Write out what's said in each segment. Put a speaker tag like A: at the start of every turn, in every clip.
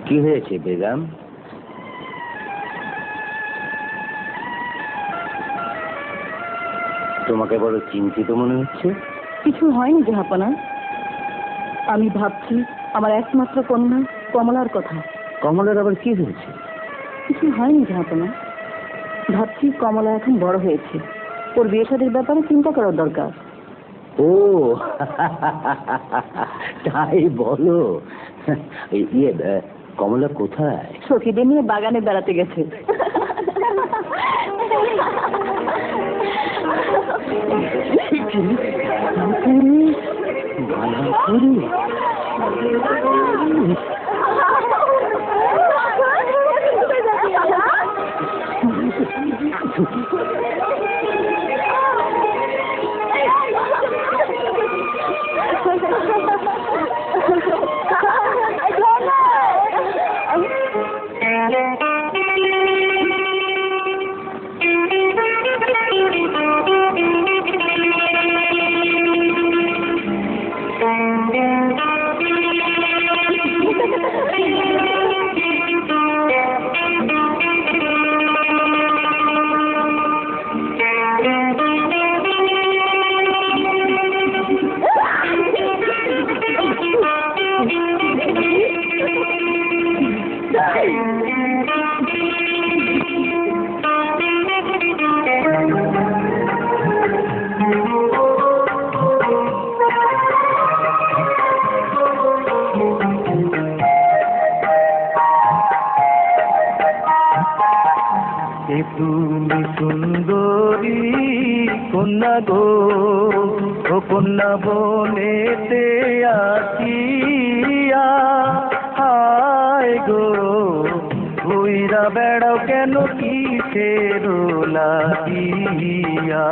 A: কি হয়েছে বেগম? তোমাকে বড় চিন্তিত মনে হচ্ছে।
B: কিছু হয়নি জাহাপনা, আমি ভাবছি আমার একমাত্র কন্যা কমলার কথা।
A: কমলার আবার কি হয়েছে?
B: কিছু হয়নি জাহাপনা, ভাবছি কমলা এখন বড় হয়েছে, ওর বিয়ে শাদীর ব্যাপারে চিন্তা করার দরকার।
A: ও তাই বলো। ইয়ে, কমলা কোথায়?
B: সখীদের নিয়ে বাগানে বেড়াতে গেছে।
C: তুমি সুন্দরী কন্যা গো, ও কন্যা বনেতে আসিয়া, হায় গো উইরা বেড়াও কেন কিসের লাগিয়া।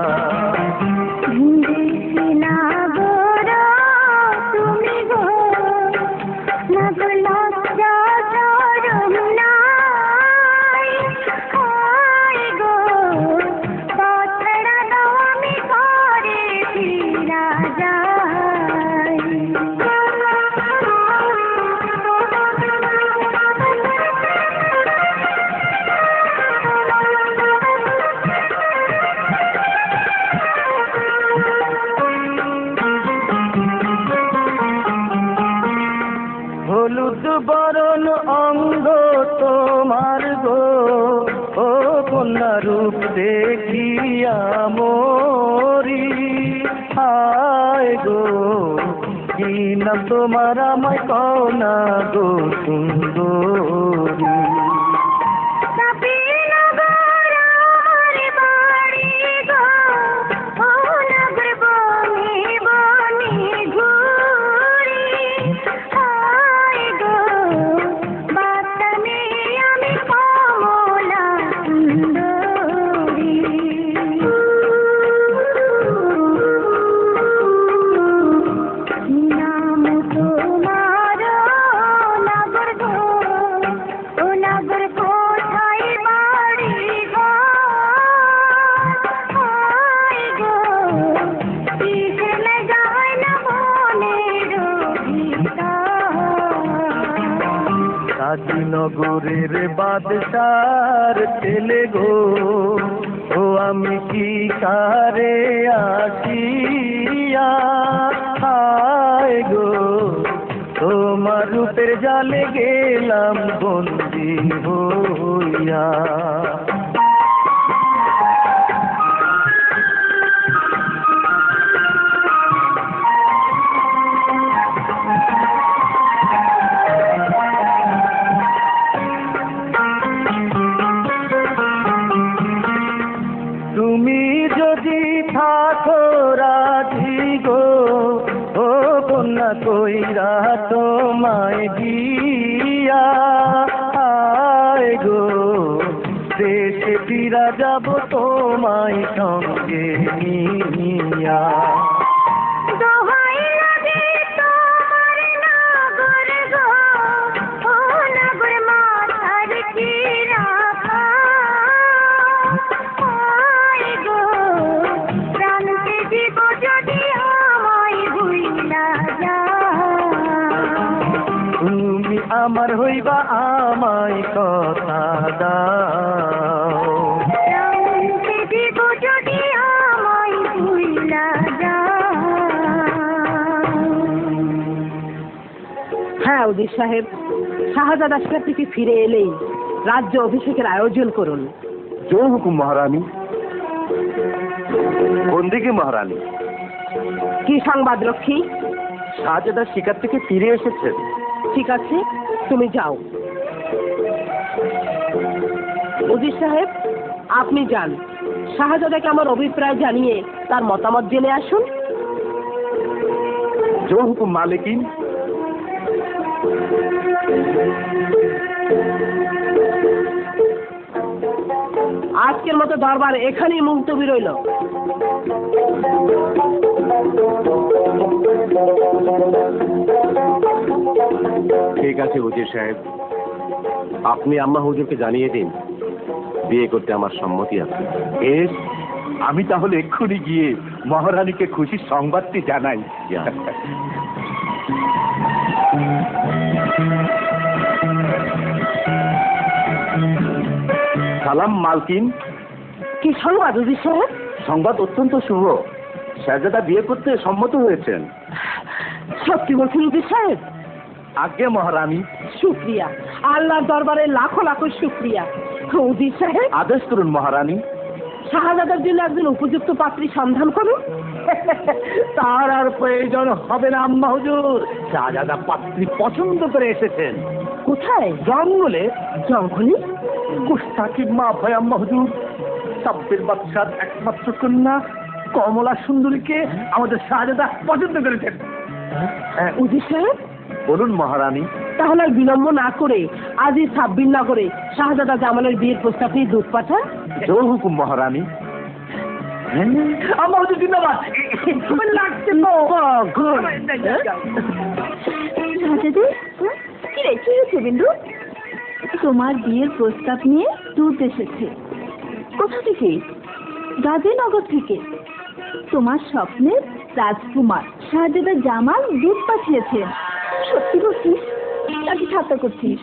C: হলুদ বরণ অঙ্গ তোমার গো, ও কন্যা রূপ দেখিয়া মরি, হায় গো কি নাম তোমার আমায় কনা গো সুন্দরী। নগরের বাদশার ছেলে গো, ও আমি কি কারে আসিয়া, হায় গো তোমার রূপের জালে গেলাম বন্দী হইয়া। কইরা তোমায় দিয়া আয় গো দেশে ফিরা যাব তোমায় সঙ্গে নিয়া
D: দোহাই লাগে তোমার নগর গো, ও নগর মাথার চিরাখা। আয় গো প্রাণকে দিব যদি আমায় ভুইলা যাও।
C: তুমি আমার হইবা আমায় কথা দাও
D: প্রাণকে দিব যদি আমায় ভুইলা যাও।
B: হ্যাঁ উজির সাহেব, শাহজাদা সেখান থেকে ফিরে এলেই রাজ্য অভিষেকের আয়োজন করুন।
C: জো হুকুম মহারানী। কোন দিকে মহারানী?
B: কি সংবাদ রক্ষী?
C: শাহজাদা শিকার থেকে ফিরে এসেছেন।
B: ঠিক আছে, তুমি যাও। উজির সাহেব, আপনি যান, শাহজাদাকে আমার অভিপ্রায় জানিয়ে তার মতামত জেনে আসুন।
C: জো হুকুম মালিকিন।
B: আজকের মতো দরবার এখানেই মুলতবি রইল।
A: ঠিক আছে উজির সাহেব, আপনি আম্মা হুজুরকে জানিয়ে দিন বিয়ে করতে আমার সম্মতি আছে।
C: বেশ, আমি তাহলে এক্ষুনি গিয়ে মহারানীকে খুশির সংবাদটি জানাই।
A: যান।
C: সালাম মালকিন।
B: কি সংবাদ উজির সাহেব?
C: সংবাদ অত্যন্ত শুভ। শাহজাদা বিয়ে করতে সম্মত হয়েছেন।
B: সত্যি বলছেন উজির সাহেব?
C: আজ্ঞে মহারানী।
B: শুক্রিয়া, আল্লাহর দরবারে লাখো লাখো শুক্রিয়া। উজির সাহেব,
C: আদেশ করুন মহারানী।
B: শাহজাদার জন্য একজন উপযুক্ত পাত্রী সন্ধান করুন।
C: তার আর প্রয়োজন হবে না আম্মা হুজুর। শাহজাদা পাত্রী পছন্দ করে এসেছেন।
B: কোথায়?
C: জঙ্গলে।
B: জঙ্গলে?
C: গুস্তাকি মাফ হয় আম্মা হুজুর। সাব্বির বাদশার একমাত্র কন্যা কমলা সুন্দরীকে আমাদের শাহজাদা পছন্দ করেছেন।
B: উজির সাহেব,
C: বলুন মহারানী।
B: তাহলে আর বিলম্ব না করে আজই সাব্বির নগরে শাহজাদা জামালের বিয়ের প্রস্তাব নিয়ে দূত পাঠান।
C: জো হুকুম মহারানী। আম্মা হুজুর জিন্দাবাদ। লাগছে তো।
D: রাজাদি, কি রে, কি হয়েছে বিন্দু? তোমার বিয়ের প্রস্তাব নিয়ে দূত এসেছে। কোথা থেকে? গাজীনগর থেকে। তোমার স্বপ্নের রাজকুমার শাহজাদা জামাল দূত পাঠিয়েছে। সত্যি বলছিস নাকি ঠাট্টা করছিস?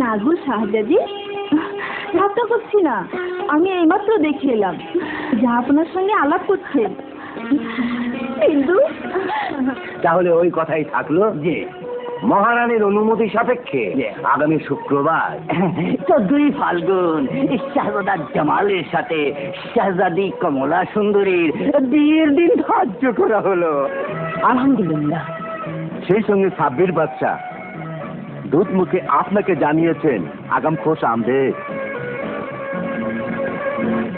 D: না গো শাহজাদি, ঠাট্টা করছি না, আমি এইমাত্র দেখে এলাম যা আপনার সঙ্গে আলাপ করছে। বিন্দু,
A: তাহলে ওই কথাই থাকলো যে মহারানীর অনুমতি সাপেক্ষে আগামী শুক্রবার 14ই ফাল্গুন শাহজাদা জামালের সাথে শাহজাদি কমলা সুন্দরীর বিয়ের দিন ধার্য করা হলো।
B: আলহামদুলিল্লাহ।
C: সেই সঙ্গে সাব্বির বাদশা দূত মুখে আপনাকে জানিয়েছেন আগাম খোশ আমদেদ।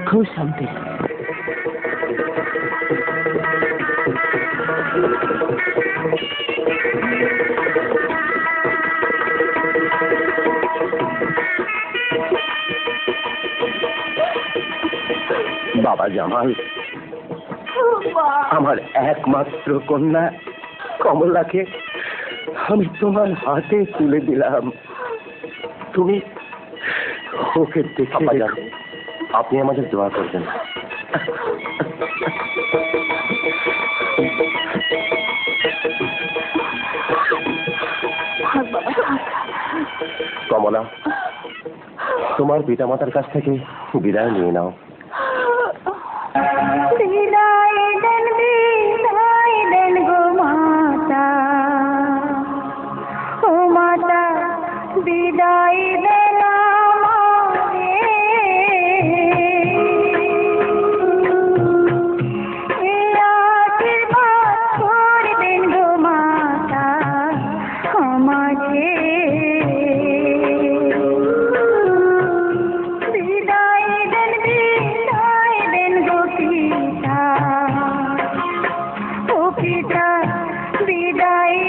B: খুশ শান্তি।
A: বাবা জামাল, আমার একমাত্র কন্যা কমলাকে আমি তোমার হাতে তুলে দিলাম। তুমি ওকে দেখে যাবে। আপনি আমাদের দোয়া করবেন। কমলা, তোমার পিতামাতার কাছ থেকে বিদায় নিয়ে নাও।
D: বিদায় দেন গো মাতা, ও মাতা বিদায় দেন আমারে। আশীর্বাদ করবেন গো মাতা আমাকে। বিদায় দেন গো পিতা, ও পিতা বিদায়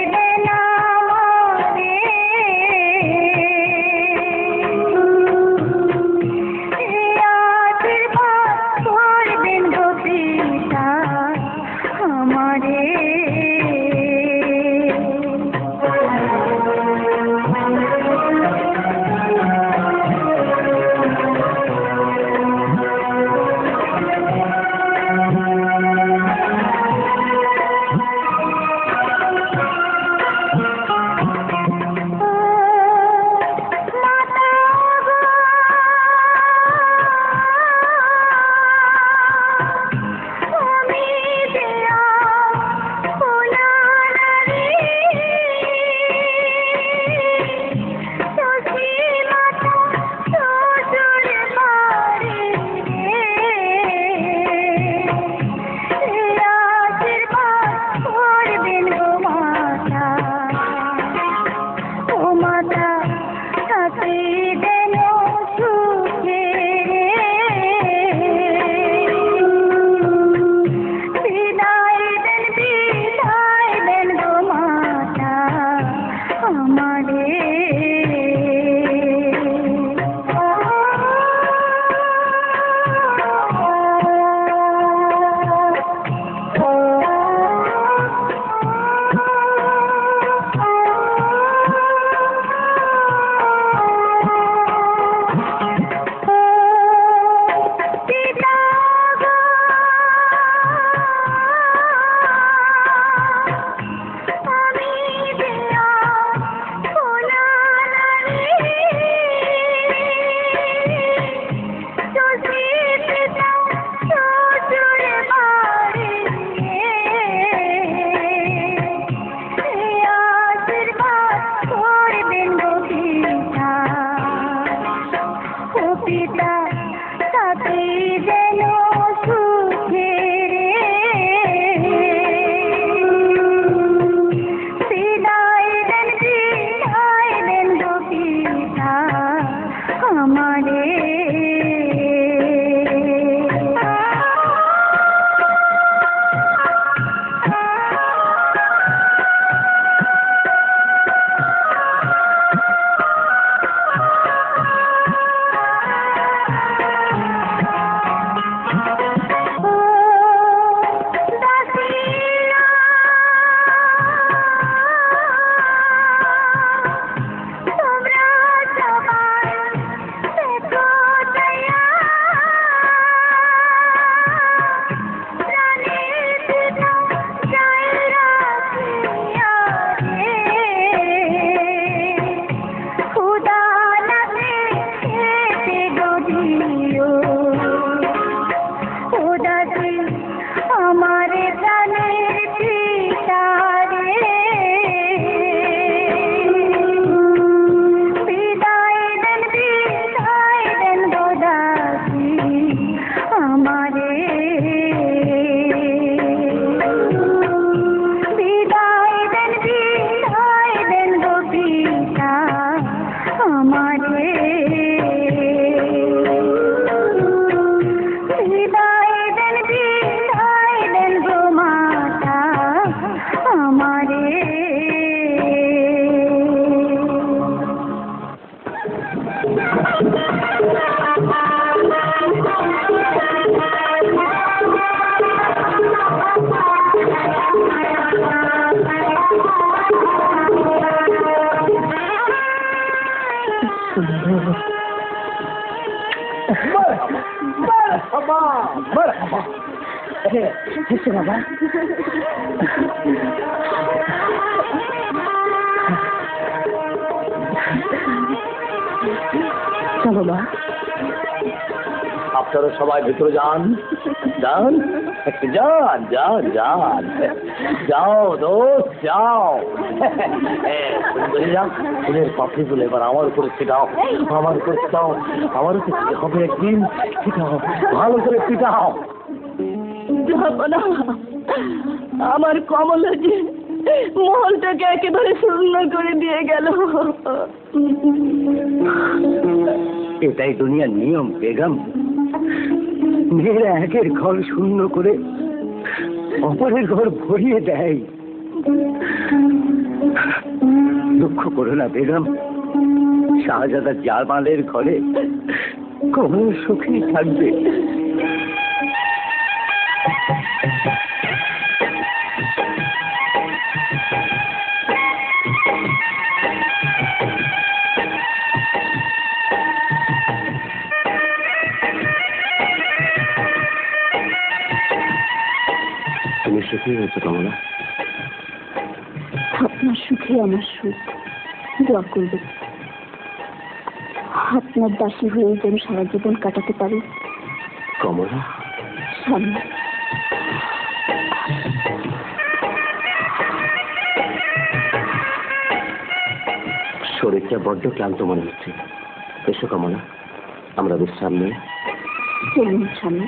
A: এসো বাবা।
B: চলো মা।
A: আপনারা সবাই ভেতরে যান, যান যান যান যান, যাও দোস্ত যাও। সুন্দরী যাও, ফুলের পাপড়িগুলো এবার আমার উপরে ছিটাও, আমার উপরে ছিটাও, আমার উপরে হবে একদিন, ছিটাও ভালো করে ছিটাও।
D: আমার কমলা যে মহলটাকে একেবারে শূন্য করে দিয়ে গেল।
A: এটাই দুনিয়ার নিয়ম বেগম। মেয়েরা একের ঘর শূন্য করে অপরের ঘর ভরিয়ে দেয়। দুঃখ করো না বেগম, শাহজাদা জামালের ঘরে কমল সুখী থাকবে। তুমি সুখী হয়েছো কমলা?
B: আপনার সুখে আমার সুখ, দোয়া করবে। আপনার দাসী হয়ে যেন সারা জীবন কাটাতে পারি।
A: কমলা
B: সামনে
A: শরীরটা বড্ড ক্লান্ত মনে হচ্ছে। এসো কমলা, আমরা বিশ্রাম নেই।
B: চলুন সামনে।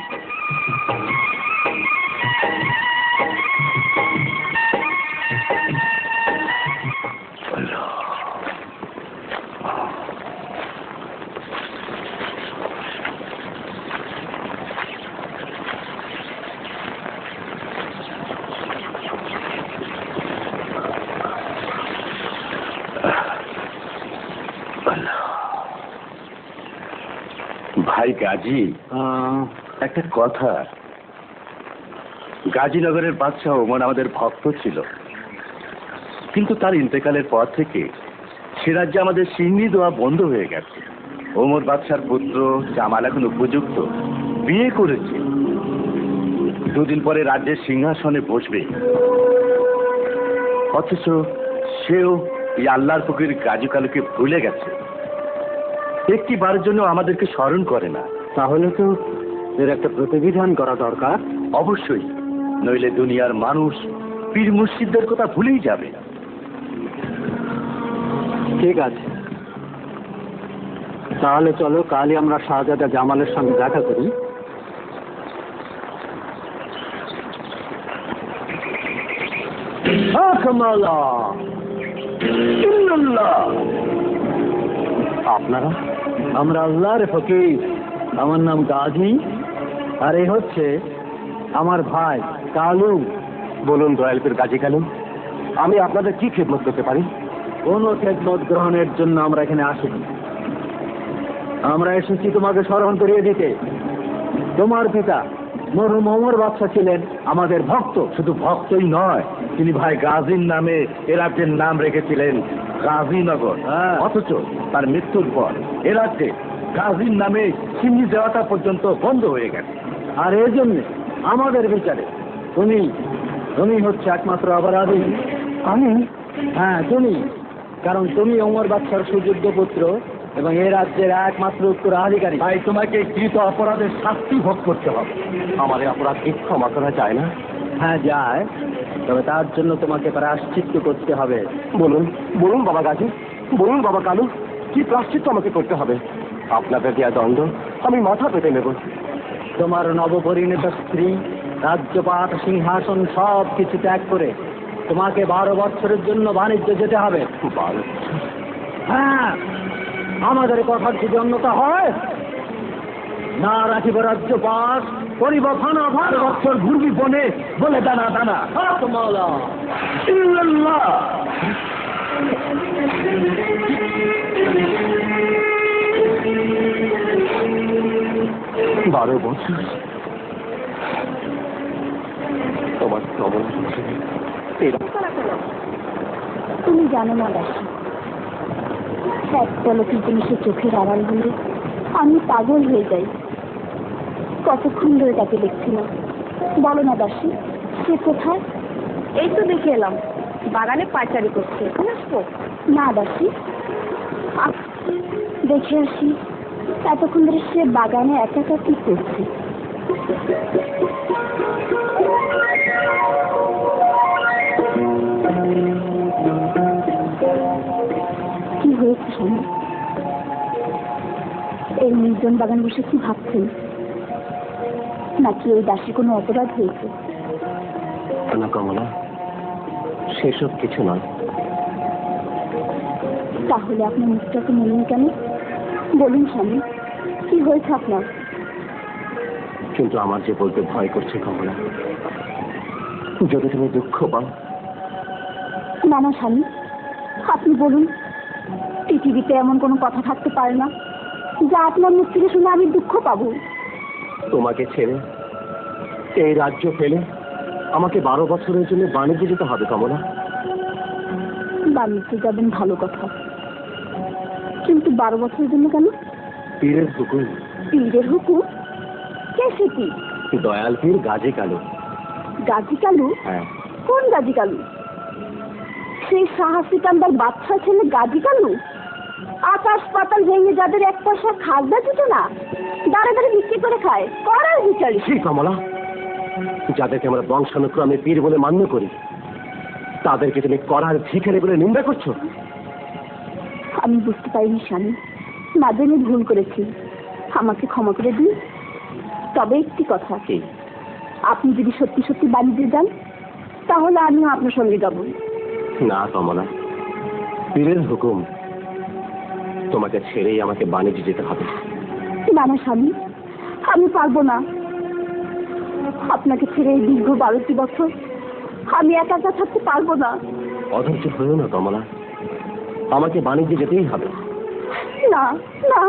A: ভাই গাজী, একটা কথা। গাজীনগরের বাদশাহ ওমর আমাদের ভক্ত ছিল, কিন্তু তার ইন্তেকালের পর থেকে সে রাজ্যে আমাদের সিন্নি দেওয়া বন্ধ হয়ে গেছে। ওমর বাদশার পুত্র জামাল এখন উপযুক্ত, বিয়ে করেছে, দুদিন পরে রাজ্যের সিংহাসনে বসবে। অথচ সেও এই আল্লাহর ফকির গাজী কালুকে ভুলে গেছে, একটি বারের জন্য আমাদেরকে স্মরণ করে না। তাহলে তো এর একটা প্রতিবিধান করা দরকার। অবশ্যই, নইলে দুনিয়ার মানুষ পীর মুর্শিদদের কথা ভুলেই যাবে। ঠিক আছে, তাহলে চলো কালই আমরা শাহজাদা জামালের সঙ্গে দেখা করি। আপনারা? আমরা আল্লাহর ফকির, আমার নাম গাজী, আর এই হচ্ছে আমার ভাই কালু। বলুন দয়ালপুর গাজী কালু, আমি আপনাদের কি খেদমত করতে পারি? কোনো খেদমত গ্রহণের জন্য আমরা এখানে আসিনি। আমরা এসেছি তোমাকে স্মরণ করিয়ে দিতে। তোমার পিতা মরহুম ওমর বাদশা ছিলেন আমাদের ভক্ত। শুধু ভক্তই নয়, তিনি ভাই গাজীর নামে এ রাজ্যের নাম রেখেছিলেন গাজীনগর। অথচ তার মৃত্যুর পর এ রাজ্যে গাজীর নামে সিন্নি দেওয়াটা পর্যন্ত বন্ধ হয়ে গেছে। আর এর জন্য আমাদের বিচারে তুমি হচ্ছে একমাত্র অপরাধী। আমি? হ্যাঁ তুমি, কারণ তুমি ওমর বাদশার সুযোগ্য পুত্র এবং এ রাজ্যের একমাত্র উত্তরাধিকারী। তাই তোমাকে কৃত অপরাধের শাস্তি ভোগ করতে হবে। আমার এই অপরাধ কি ক্ষমা করা যায় না? হ্যাঁ যায়, তবে তার জন্য তোমাকে প্রায়শ্চিত্ত করতে হবে। বলুন বলুন বাবা গাজী, বলুন বাবা কালু, কি প্রায়শ্চিত্ত আমাকে করতে হবে? আপনাদের দেয়া দণ্ড আমি মাথা পেতে নেব। তোমার নবপরিণত স্ত্রী, রাজ্যপাট, সিংহাসন সব কিছু ত্যাগ করে তোমাকে 12 বছরের জন্য বাণিজ্য যেতে হবে। 12? হ্যাঁ, আমাদের কথার যদি অন্যতা হয়, না রাখিব রাজ্যপাট, করিব ফানা 12 বছর ঘুরবি বনে বলে দানা দানা। মাওলা ইল্লাল্লাহ। 12 বছর তোমার কবল।
B: তুমি জানো না দাসী, এক পলকের জিনিসের চোখের আড়াল হলে আমি পাগল হয়ে যাই। কতক্ষণ ধরে তাকে দেখছিলাম। বলো না দাসী, সে কোথায়?
D: এই তো দেখে এলাম, বাগানে পাচারি করছে। এখন আসবো?
B: না দাসী, দেখে আসি এতক্ষণ ধরে সে বাগানে একা একা কি করছে। কি হয়েছে স্বামী? এই নির্জন বাগান বসে কি ভাবছেন? নাকি ওই দাসী কোনো অপরাধ হয়েছে?
A: না কমলা, সেসব কিছু নয়।
B: তাহলে আপনার মুখটাকে মলিন কেন? বলুন স্বামী, কি হয়েছে আপনার?
A: কিন্তু আমার যে বলতে ভয় করছে কমলা, যদি তুমি দুঃখ পাও।
B: না না স্বামী, আপনি বলুন। পৃথিবীতে এমন কোনো কথা থাকতে পারে না যা আপনার মুখ থেকে শুনে আমি দুঃখ পাবো।
A: তোমাকে ছেড়ে এই রাজ্য ফেলে আমাকে 12 বছরের জন্য বাণিজ্যে যেতে হবে কমলা।
B: বাণিজ্যে যাবেন ভালো কথা, কিন্তু 12 বছরের জন্য কেন?
A: পীরের হুকুম।
B: পীরের হুকুম? কে সে পীর?
A: দয়াল পীর গাজী কালু।
B: গাজী কালু?
A: হ্যাঁ।
B: কোন গাজী কালু? সেই শাহ সিকান্দার বাদশা ছেলে গাজী কালু? আকাশ পাতাল ভেঙে যাদের এক পয়সা খাজনা দিত না, দাঁড়ে দাঁড়ে বিক্রি করে খায়, করার বিচারি।
A: সেই কমলা, যাদেরকে আমরা বংশানুক্রমে পীর বলে মান্য করি, তাদেরকে তুমি করার ভিখারি বলে নিন্দা করছো।
B: আমি বুঝতে পারিনি স্বামী, না জেনে ভুল করেছি, আমাকে ক্ষমা করে দিন। তবে একটি কথা,
A: কি?
B: আপনি যদি সত্যি সত্যি বাণিজ্যে যান তাহলে আমিও আপনার সঙ্গে যাব।
A: না কমলা, পীরের হুকুম, তোমাকে ছেড়েই আমাকে বাণিজ্যে যেতে হবে।
B: না না স্বামী, আমি পারবো না। আপনাকে ছেড়ে এই দীর্ঘ 12টি বছর আমি একা একা থাকতে পারবো না।
A: অধৈর্য হয়েও না কমলা, আমাকে বাণিজ্যে যেতেই হবে।
B: না না,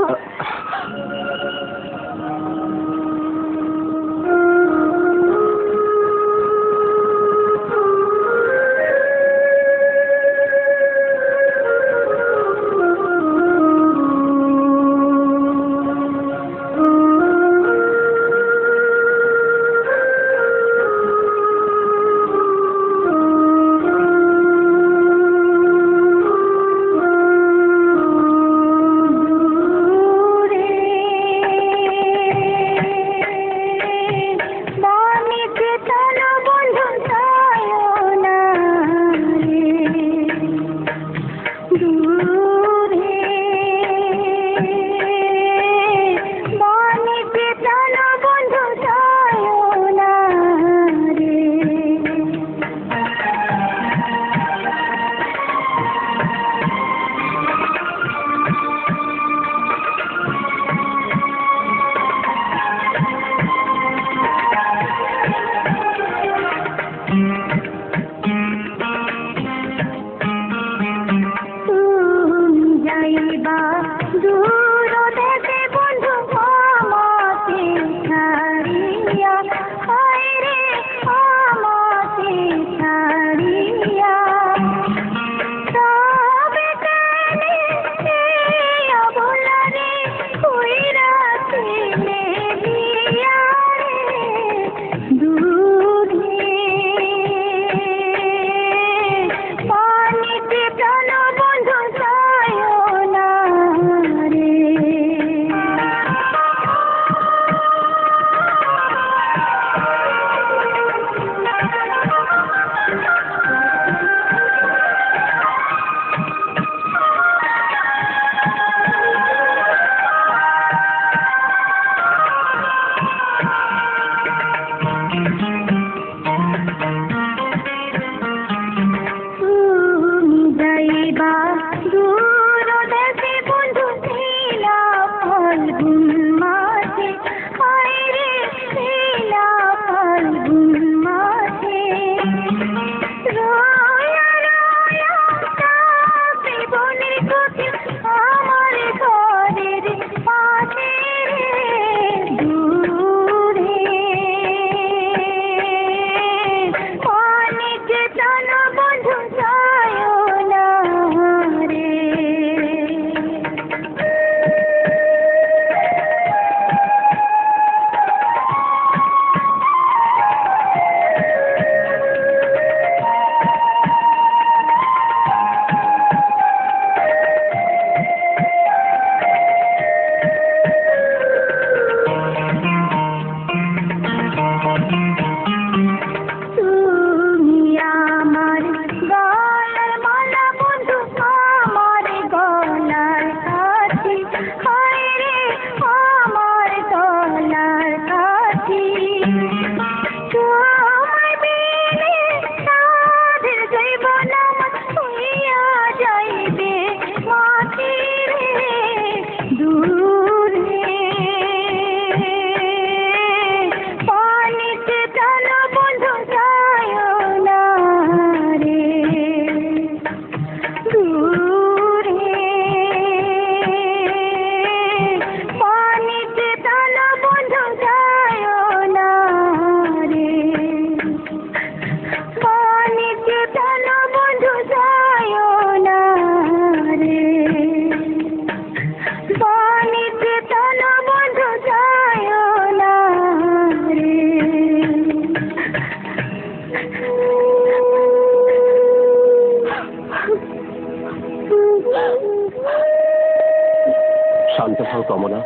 A: শান্ত হও কমলা,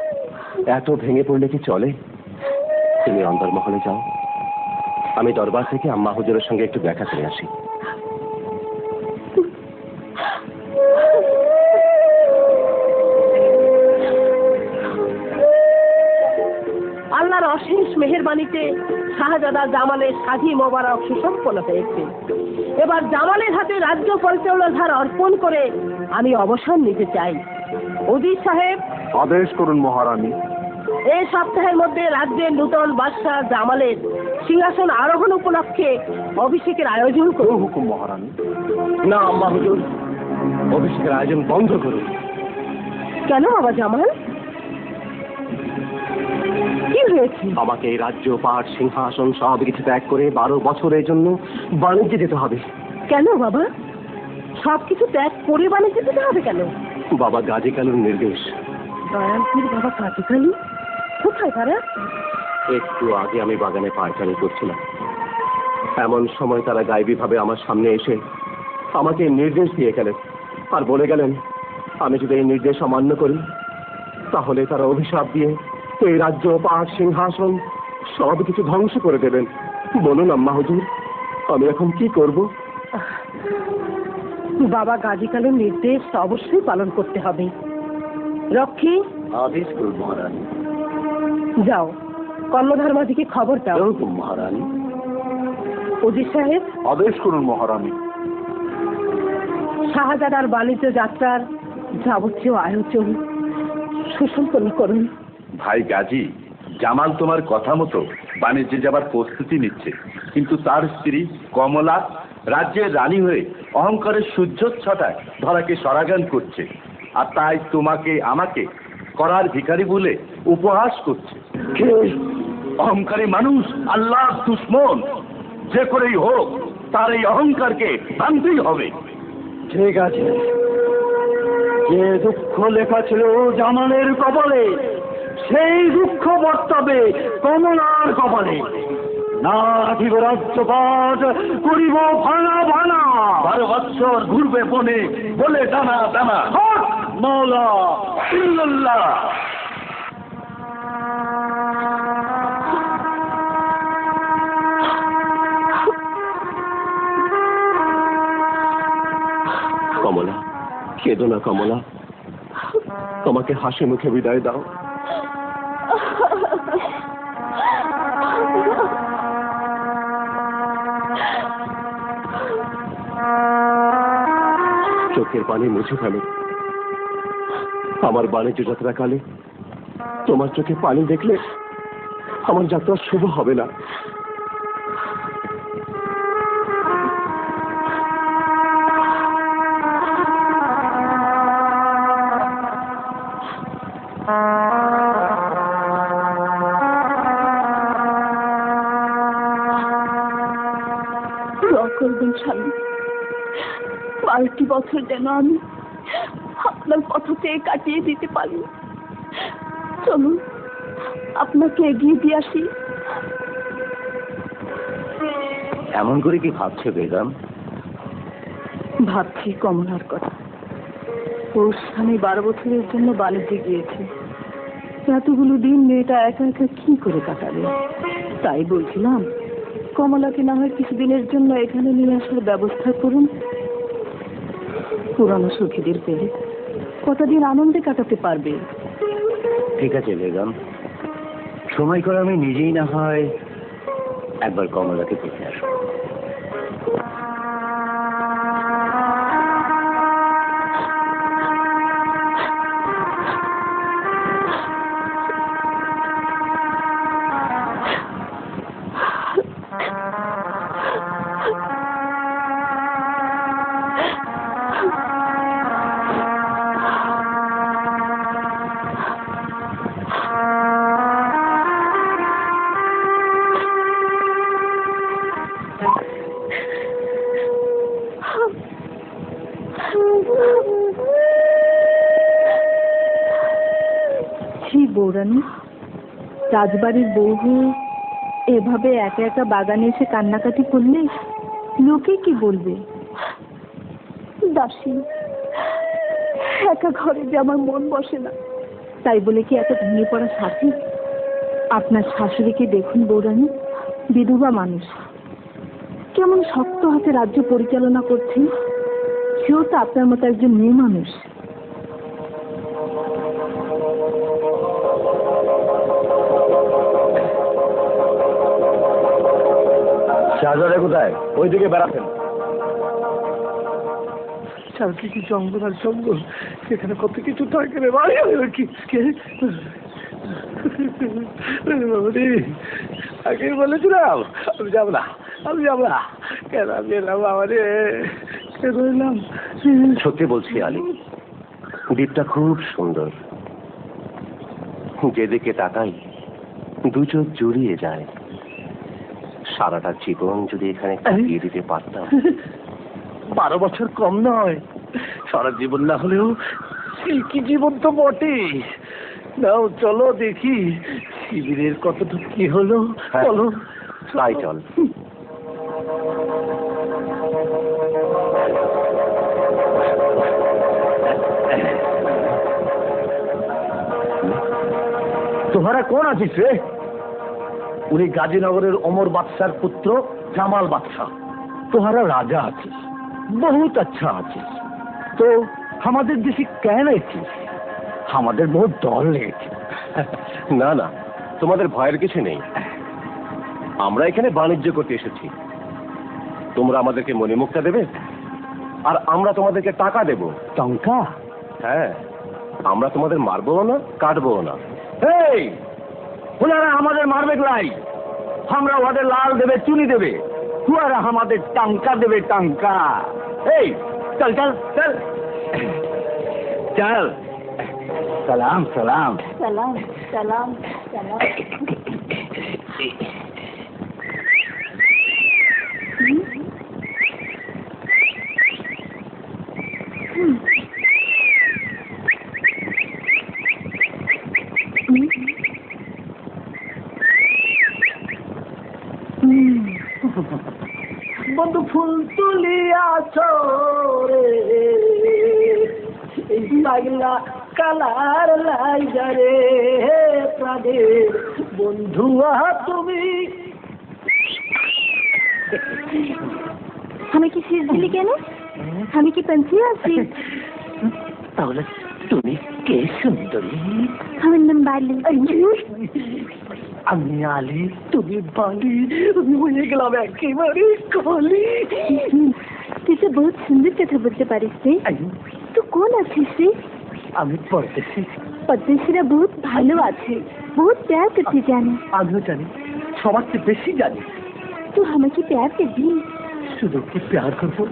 A: এত ভেঙে পড়লে কি চলে? তুমি অন্দরমহলে যাও, আমি দরবার থেকে আম্মা হুজুরের সঙ্গে একটু দেখা করে আসি।
E: আল্লাহর অশেষ মেহেরবানিতে শাহজাদা জামালের শাদী মোবারক সুসম্পন্ন হয়েছে। এবার জামালের হাতে রাজ্য পরিচালনার ভার অর্পণ করে আমি অবসর নিতে চাই। উজির সাহেব,
C: আদেশ করুন মহারানী।
E: এই সপ্তাহের মধ্যে রাজ্যের নূতন বাদশাহ জামালের সিংহাসন আরোহণ উপলক্ষে অভিষেকের আয়োজন করুন।
C: হুকুম মহারানী।
A: না আম্মা হুজুর, অভিষেকের আয়োজন বন্ধ করুন।
E: কেন বাবা জামাল, কি হয়েছে?
A: আমাকে এই রাজ্য, পাট, সিংহাসন সব কিছু ত্যাগ করে 12 বছরের জন্য বাণিজ্যে যেতে হবে।
E: কেন বাবা, সবকিছু ত্যাগ করে বাণিজ্যে যেতে হবে কেন?
A: বাবা গাজী কালুর নির্দেশ।
E: দয়ালপুর বাবা কাজী কালু কোথায় তারা?
A: একটু আগে আমি বাগানে পায়চারি করছিলাম, এমন সময় তারা গায়েবী ভাবে আমার সামনে এসে আমাকে নির্দেশ দিয়ে গেলেন আর বলে গেলেন আমি যদি এই নির্দেশ অমান্য করি তাহলে তারা অভিশাপ দিয়ে এই রাজ্য, পাট, সিংহাসন সব কিছু ধ্বংস করে দেবেন। বলুন আম্মা হুজুর, আমি এখন কি করব?
E: বাবা গাজী কালুর নির্দেশ অবশ্যই পালন করতে হবে। রক্ষী,
A: আদেশ করুন মহারানী।
E: যাও কর্ণধার মাঝিকে খবর দাও।
A: মহারানী।
E: উজির সাহেব,
C: আদেশ করুন মহারানী।
E: শাহজাদার বাণিজ্য যাত্রার যাবতীয় আয়োজন সুসম্পন্ন করুন।
F: ভাই গাজী, জামাল তোমার কথা মতো বাণিজ্যে যাবার প্রস্তুতি নিচ্ছে, কিন্তু তার স্ত্রী কমলা রাজ্যের রানী হয়ে অহংকারের সূর্যোচ্ছটায় ধরাকে সরাগান করছে, আর তাই তোমাকে আমাকে করার ভিখারি বলে উপহাস করছে। অহংকারী মানুষ আল্লাহর দুশমন, যে করেই হোক তার এই অহংকারকে ভাঙতেই হবে।
A: ঠিক আছে, যে দুঃখ লেখা ছিল জামালের কপালে সেই দুঃখ বর্তাবে কমলার কপালে। না রাখিব রাজ্যপাট, করিব ভাঙা ভাঙা।
F: 12 বৎসর ঘুরবে বনে বলে দানা দানা।
A: হক মাওলা
F: ইল্লাল্লাহ।
A: কমলা, কেঁদো না কমলা, তোমাকে হাসি মুখে বিদায় দাও। চোখের পানি মুছে ফেলো। আমার বাণিজ্য যাত্রাকালে তোমার চোখে পানি দেখলে আমার যাত্রা শুভ হবে না।
D: করবেন স্বামী, 12টি বছর যেন আমি আপনার পথতে কাটিয়ে দিতে পারি। চলুন আপনাকে এগিয়ে দিয়ে আসি।
A: এমন করে কি ভাবছো বেগম?
D: ভাবছি কমলার কথা। ওর স্বামী 12 বছরের জন্য বাণিজ্যে গিয়েছে। এতগুলো দিন মেয়েটা একা একা কি করে কাটাবে? তাই বলছিলাম কমলাকে না হয় কিছুদিনের জন্য এখানে নিয়ে আসার ব্যবস্থা করুন। পুরানো সখীদের পেলে কতদিন আনন্দে কাটাতে পারবে।
A: ঠিক আছে বেগম, সময় করে আমি নিজেই না হয় একবার কমলাকে দেখে আসবো।
D: বৌরানী, রাজবাড়ির বউ হয়ে এভাবে একা একা বাগানে এসে কান্নাকাটি করলে লোকে কি বলবে?
B: দাসী, একা ঘরে যে আমার মন বসে না।
D: তাই বলে কি এত ভেঙে পড়া সাথী? আপনার শাশুড়িকে দেখুন বৌরানী, বিধবা মানুষ, কেমন শক্ত হাতে রাজ্য পরিচালনা করছেন। সেও তো আপনার মতো একজন মেয়ে মানুষ।
A: শাহজাদা কোথায়? ওইদিকে বেড়াতেন।
C: চারদিকে কি জঙ্গল আর জঙ্গল, সেখানে কত কিছু থাকে রে ভাই। আগে বলেছিলাম আমি যাব না, আমি যাব না, কেন আমি এলাম আমারে, কেন এলাম?
A: সত্যি বলছি আলী, দ্বীপটা খুব সুন্দর, যেদিকে তাকাই দু চোখ জুড়িয়ে যায়। সারাটা জীবন যদি এখানে কাটিয়ে দিতে পারতাম।
C: 12 বছর কম নয়, সারা জীবন না হলেও সিল্কি জীবন তো বটে। নাও চলো দেখি শিবিরের কতটুকু কি হলো।
A: হ্যাঁ,
C: চলো
A: তাই চল।
C: তোহারা কোন আছিস রে? উনি গাজীনগরের অমর বাদশার পুত্র জামাল বাদশাহ। তোহারা রাজা আছিস, বহুত আচ্ছা আছিস, তো আমাদের দেশে কেন এসেছিস? আমাদের বহুত দল লেগেছে।
A: না না, তোমাদের ভয়ের কিছু নেই। আমরা এখানে বাণিজ্য করতে এসেছি। তোমরা আমাদেরকে মণিমুক্তা দেবে, আর আমরা তোমাদেরকে টাকা দেব।
C: টঙ্কা?
A: হ্যাঁ, আমরা তোমাদের মারবো না, কাটবো না।
C: এই ওনারা আমাদের মারবে লাই, আমরা ওদের লাল দেবে, চুনি দেবে, ওরা আমাদের টাঙ্কা দেবে, টাঙ্কা। এই চল চল চল চল। সালাম সালাম।
B: সালাম সালাম সালাম।
C: বন্ধু ফুল তুলিয়াছ রে, এই পাগলা কালার লাইগা রে প্রাণের বন্ধু তুমি।
D: আমি কি শেষ দিলি কেন? আমি কি পেন্সি আছি?
C: তাহলে তুমি কে সুন্দরী?
D: আমার নাম বালি।
C: আমি আলী, তুমি বালি, আমি হয়ে গেলাম একেবারে কলি।
D: তুই তো বহুত সুন্দর কথা বলতে পারিস রে। তুই কোন আছিস রে?
C: আমি পরদেশি।
D: পদ্মেশীরা বহুত ভালো আছে, বহুত প্যার করতে জানে।
C: আমিও জানি, সবার চেয়ে বেশি জানি।
D: তুই আমাকে প্যার করবি?
C: শুধু কি প্যার করবো,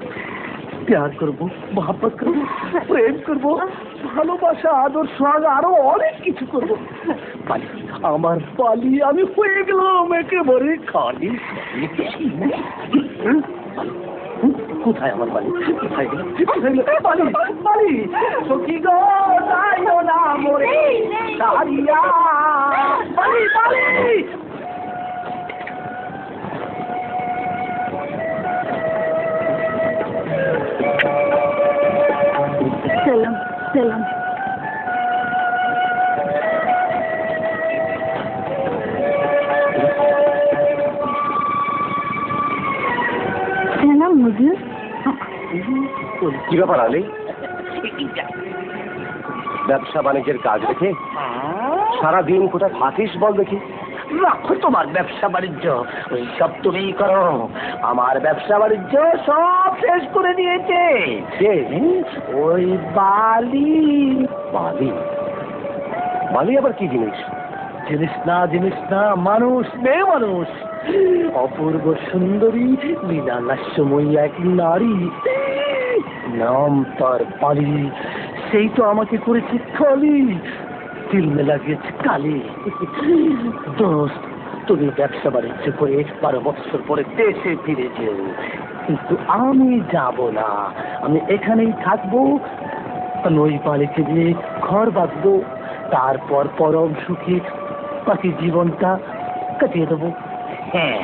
C: প্যার করবো, মহাব্বত করবো, প্রেম করবো, ভালোবাসা, আদর, সোহাগ, আরো অনেক কিছু করবো। পালি, আমার পালি, আমি হয়ে গেলাম একেবারে খালি। কোথায় আমার বালি? কোথায় গেল? কোথায় গেল? বালি, বালি, সখী গো যাইও না মোরে সারিয়া, বালি, বালি।
D: সালাম সালাম। সালাম হুজুর।
A: কি ব্যাপার আলী, ব্যবসা বাণিজ্যের কাজ রেখে সারাদিন কোথায় থাকিস বল দেখি?
C: রাখো তোমার ব্যবসা বাণিজ্য, ওই সব তুমিই করো। আমার ব্যবসা বাণিজ্য সব শেষ করে দিয়েছে
A: কে?
C: ওই বালি।
A: বালি? বালি আবার কি জিনিস?
C: জিনিস না, জিনিস না, মানুষ, মেয়ে মানুষ, অপূর্ব সুন্দরী লীলালাস্যময়ী এক নারী, নাম তার বালি। সেই তো আমাকে করেছে খলি, দিল মে লাগিয়েছে কালি। দোস্ত, তুমি ব্যবসা বাণিজ্য করে 12 বছর পরে দেশে ফিরে যেও, কিন্তু আমি যাব না। আমি এখানেই থাকবো, ওই বালিকে দিয়ে ঘর বাঁধবো, তারপর পরম সুখী বাকি জীবনটা কাটিয়ে দেবো। হ্যাঁ,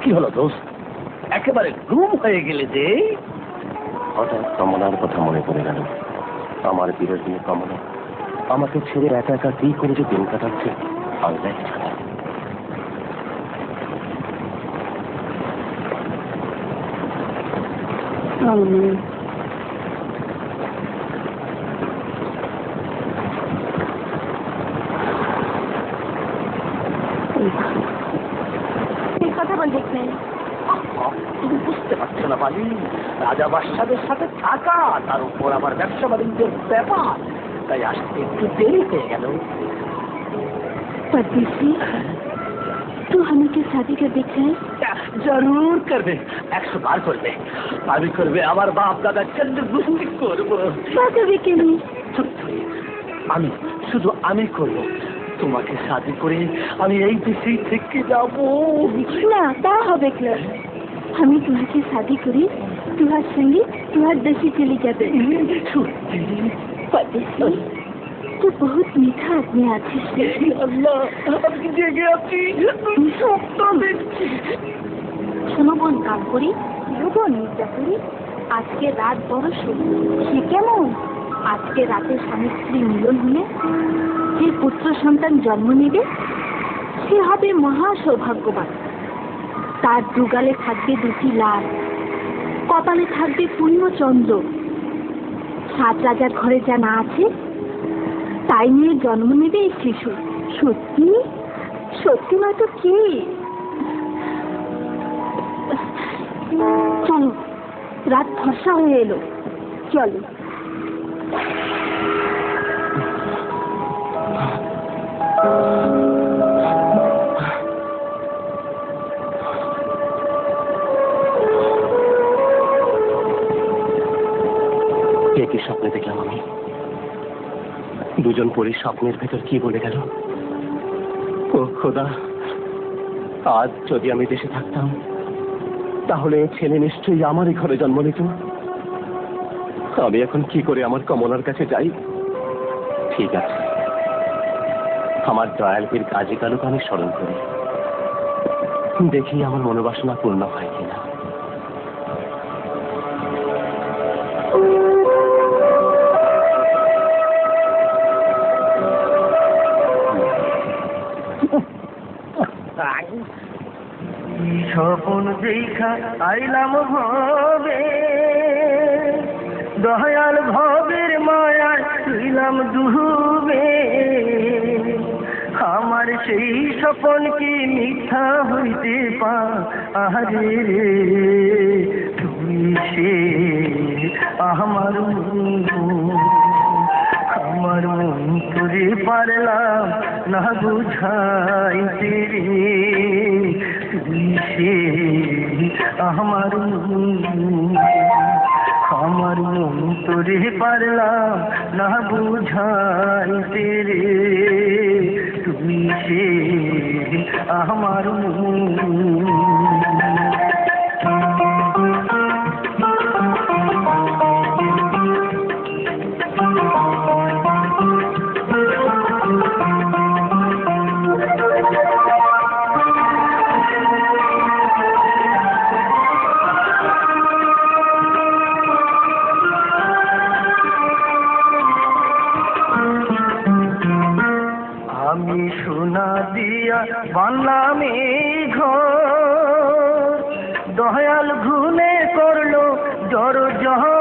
C: কি হলো দোস্ত, একেবারে গুম হয়ে গেলে যে?
A: হঠাৎ কমলার কথা মনে পড়ে গেল। আমার বিরোধী কমলা,
C: আমাকে ছেড়ে একা একা কি করে যে দিন কাটাচ্ছে আল্লাহ ছাড়া।
B: এই কথা বলছেন
C: তুমি বুঝতে পারছো না বালি, রাজা বাদশাদের সাথে থাকা, তার উপর আমার ব্যবসা বাণিজ্যের ব্যাপার, তাই আসতে একটু দেরি হয়ে গেল।
D: परदेसी, तू हमें के शादी कर देखे?
C: জরুর করবে, 100 বার করবে। আমি করবে আমার বাপ দাদা চন্দ্রবুদ্ধি করবো।
D: क्या करबे के नहीं?
C: আমি শুধু আমি করব। তোমাকে শাদি করে আমি এই দেশেই থেকে যাবো।
D: ना ता হবে কি? আমি তোমাকে শাদি করি, তোমার সঙ্গে তোমার দেশে চলে যাবে।
C: সত্যি?
D: परदेसी, तू बहुत मीठा आदमी आছিস।
C: আল্লাহ, আমি জেগে আছি, তুমি স্বপ্ন দেখছি।
D: শোনো বোন, কাজ করি, বোন নির্জা করি। আজকে রাত বড় শুভ। সে কেমন? আজকে রাতে স্বামী স্ত্রী মিলন হলে যে পুত্র সন্তান জন্ম নেবে সে হবে মহা সৌভাগ্যবান। তার দুগালে থাকবে 2টি লাল, কপালে থাকবে পূর্ণচন্দ্র। 7 রাজার ঘরে যা না আছে তাই নিয়ে জন্ম নেবে এই শিশু। সত্যি? সত্যি নয় তো কি? চলো, রাত ফর্সা হয়ে এলো, চলো।
C: কি স্বপ্নে দেখলাম আমি? দুজন পরী স্বপ্নের ভেতর কি বলে গেল? ও খোদা, আজ যদি আমি দেশে থাকতাম তাহলে ছেলে নিশ্চয়ই আমারই ঘরে জন্ম নিত। আমি এখন কি করে আমার কমলার কাছে যাই? ঠিক আছে, আমার দয়াল পীর কাজী কালুকে আমি স্মরণ করি, দেখি আমার মনোবাসনা পূর্ণ হয় কিনা।
A: স্বপন দেখা আইলাম ভবে, দয়াল ভবের মায়ায় ছিলাম ডুবে। আমার সেই স্বপন কি মিথ্যা হইতে পারে রে? তুমি সে আমার মন করে পারলাম না বুঝাইতে রে। তুমি সে আমার মন তোরে পারলাম না বুঝাইতে রে। তুমি সে আমার সোনা দিয়া বানলাম ঘর, দয়াল ঘুনে করলো জড় জহর।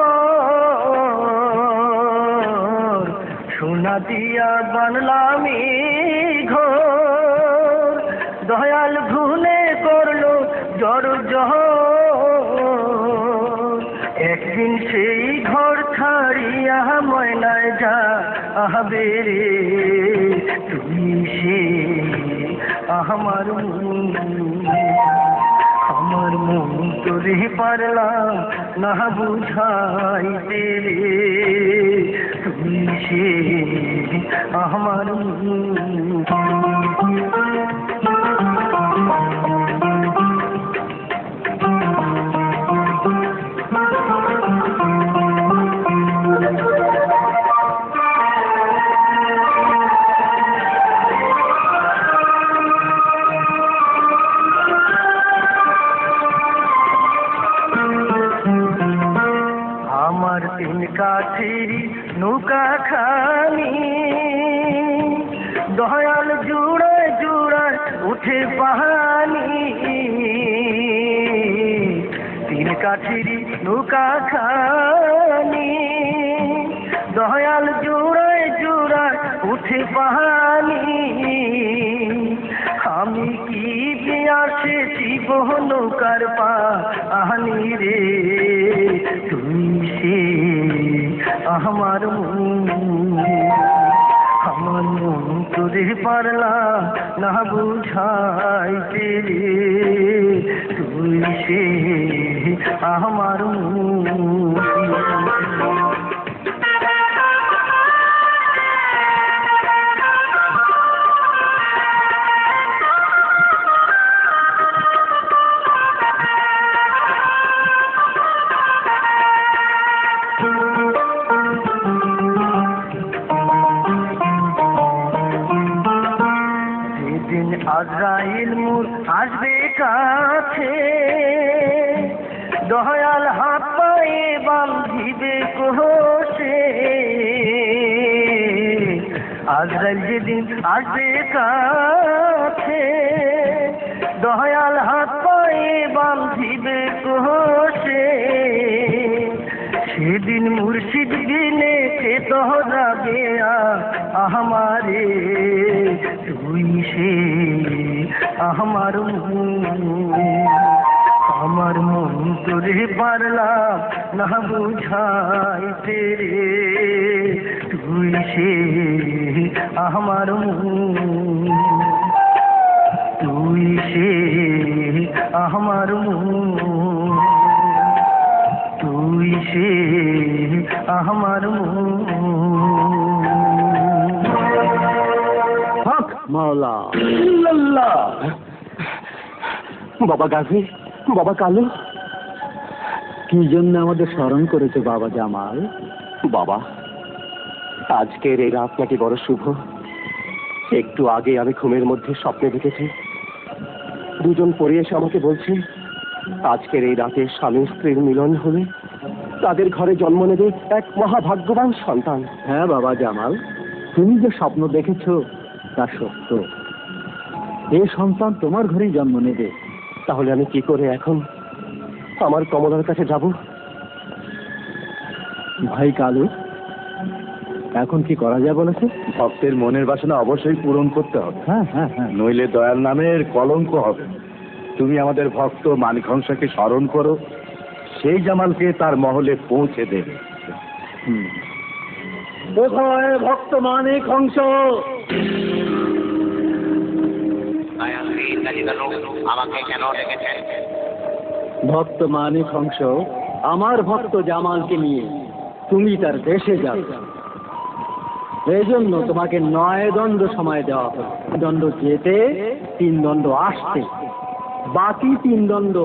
A: সোনা দিয়া বানলাম ঘর, দয়াল ঘুনে করলো জড় জহর। একদিন সেই ঘর ছাড়িয়া ময়নায় যা আহবে রে। তুমি সে আমার মন তোরে পারলাম না বুঝাইতে রে। তুমি সে আমার কাঠেরি নৌকা খানি
C: দয়াল জুড়ায় জুড়ায় উঠে পাহানি, তিন কাঠির নৌকা খানি। দয়াল জুড়ায় জুড়ায় উঠে পাহানি, আমি কি আসেছি বহু নৌকার পাহানি রে, তুই সে আমার আমার মন তোরে পারলা না বুঝাইতে রে, তুই সে আমার আজরাইল মুর আসবে কাছে, দয়াল হাত পায়ে বাঁধিবে কোষে। আজরাইল যেদিন আসবে কাছে, দয়াল হাত পায়ে বাঁধিবে কোষে। সেদিন মুর্শিদ দিনে কে তোহরা গেয়া আমারে, তুই সে আমার আমার মন তোরে পারলাম না বুঝাইতে রে, তুই সে আমার তুই সে আমার তুই সে আমার
A: হক মাওলা বাবা গাজী, বাবা কালু, কি জন্য আমাদের স্মরণ করেছে বাবা জামাল? বাবা, আজকের এই রাত নাকি বড় শুভ। একটু আগে আমি ঘুমের মধ্যে স্বপ্নে দেখেছি, দুজন পড়ে এসে আমাকে বলছে আজকের এই রাতে স্বামী স্ত্রীর মিলন হলে তাদের ঘরে জন্ম নেবে এক মহাভাগ্যবান সন্তান। হ্যাঁ বাবা জামাল, তুমি যে স্বপ্ন দেখেছো তা সত্য। এই সন্তান তোমার ঘরেই জন্ম নেবে। তাহলে আমি কি করে এখন আমার কমলার কাছে যাব? ভাই কালু, এখন কি করা যায় বলেছে?
F: ভক্তের মনের বাসনা অবশ্যই পূরণ করতে হবে।
A: হ্যাঁ হ্যাঁ হ্যাঁ,
F: নইলে দয়াল নামের কলঙ্ক হবে। তুমি আমাদের ভক্ত মানিকংসকে স্মরণ করো, সেই জামালকে তার মহলে পৌঁছে দেবে।
A: কোথায় ভক্ত মানিকংস?
G: আমাকে কেন ডেকেছেন?
A: ভক্ত মানিকংস আমার ভক্ত জামালকে নিয়ে তুমি তার দেশে যাও, এই জন্য তোমাকে 9 দণ্ড সময় দেওয়া হবে। দণ্ড যেতে, 3 দণ্ড আসতে, বাকি 3 দণ্ড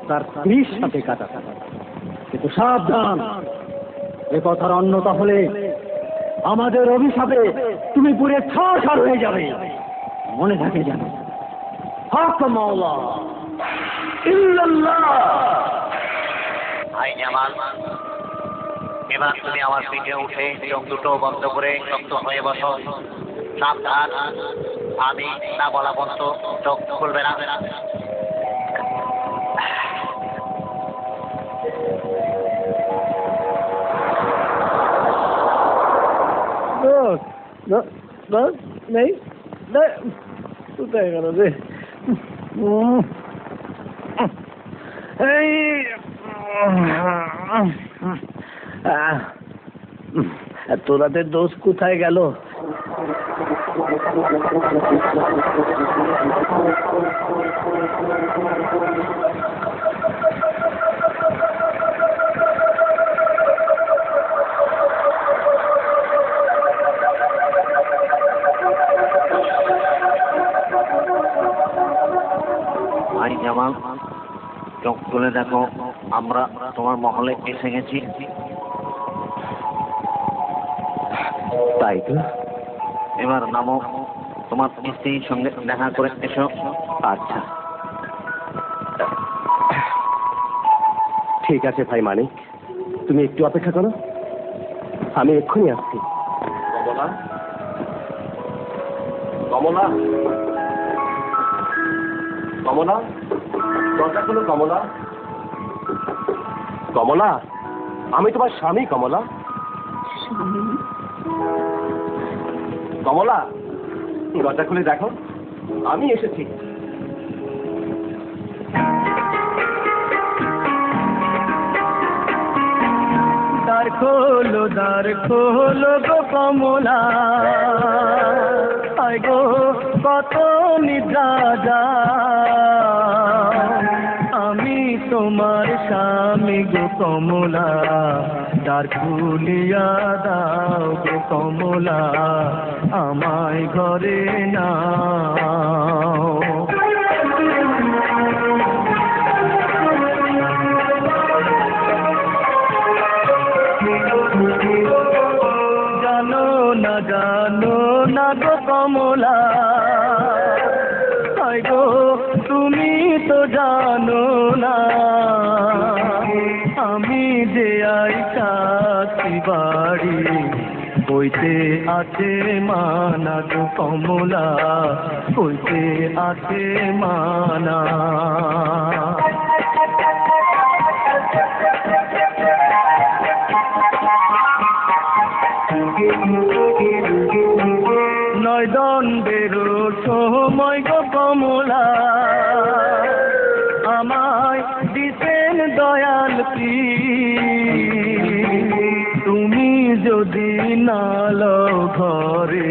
A: তার স্ত্রীর সাথে কাটাতে। কিন্তু সাবধান, এ কথার অন্যতা হলে আমাদের অভিশাপে তুমি পুরে ছাড় হয়ে যাবে, মনে থাকে জানো। হক মাওলা ইল্লাল্লাহ।
G: ভাই জামাল, এবার তুমি আমার পিঠে উঠে চোখ দুটো বন্ধ করে শক্ত হয়ে বসো। সাবধান, আমি না বলা পর্যন্ত চোখ খুলবে না।
C: নেই কোথায় গেল রে? তোরাদের দোষ কোথায় গেল?
G: ভাই জামাল, চোখ তুলে দেখো, আমরা তোমার মহলে এসে গেছি।
A: তাই তো,
G: এবার নামো, তোমার স্ত্রীর সঙ্গে দেখা করে এসো।
A: আচ্ছা ঠিক আছে ভাই মানিক, তুমি একটু অপেক্ষা করো, আমি এক্ষুনি আসছি।
F: কমলা, কমলা, দরজা খোলো কমলা। কমলা, আমি তোমার স্বামী কমলা। কমলা, দরজা খুলে দেখো, আমি এসেছি।
C: দ্বার খোলো গো কমলা, আয় গো কত নিদ্রা যায়, আমি তোমার স্বামী গো কমলা, দ্বার খুলিয়া দাও গো কমলা, আমায় ঘরে নাও। জানো না গো কমলা, আয় গো তুমি তো জানো না, আমি যে আইতাছি বাড়ি, বইতে আছে মানা গো কমলা, বইতে আছে মানা। নয় দণ্ডের সময় গো কমলা, আমায় দিতেন দয়াল পীর, তুমি যদি না লও ঘরে,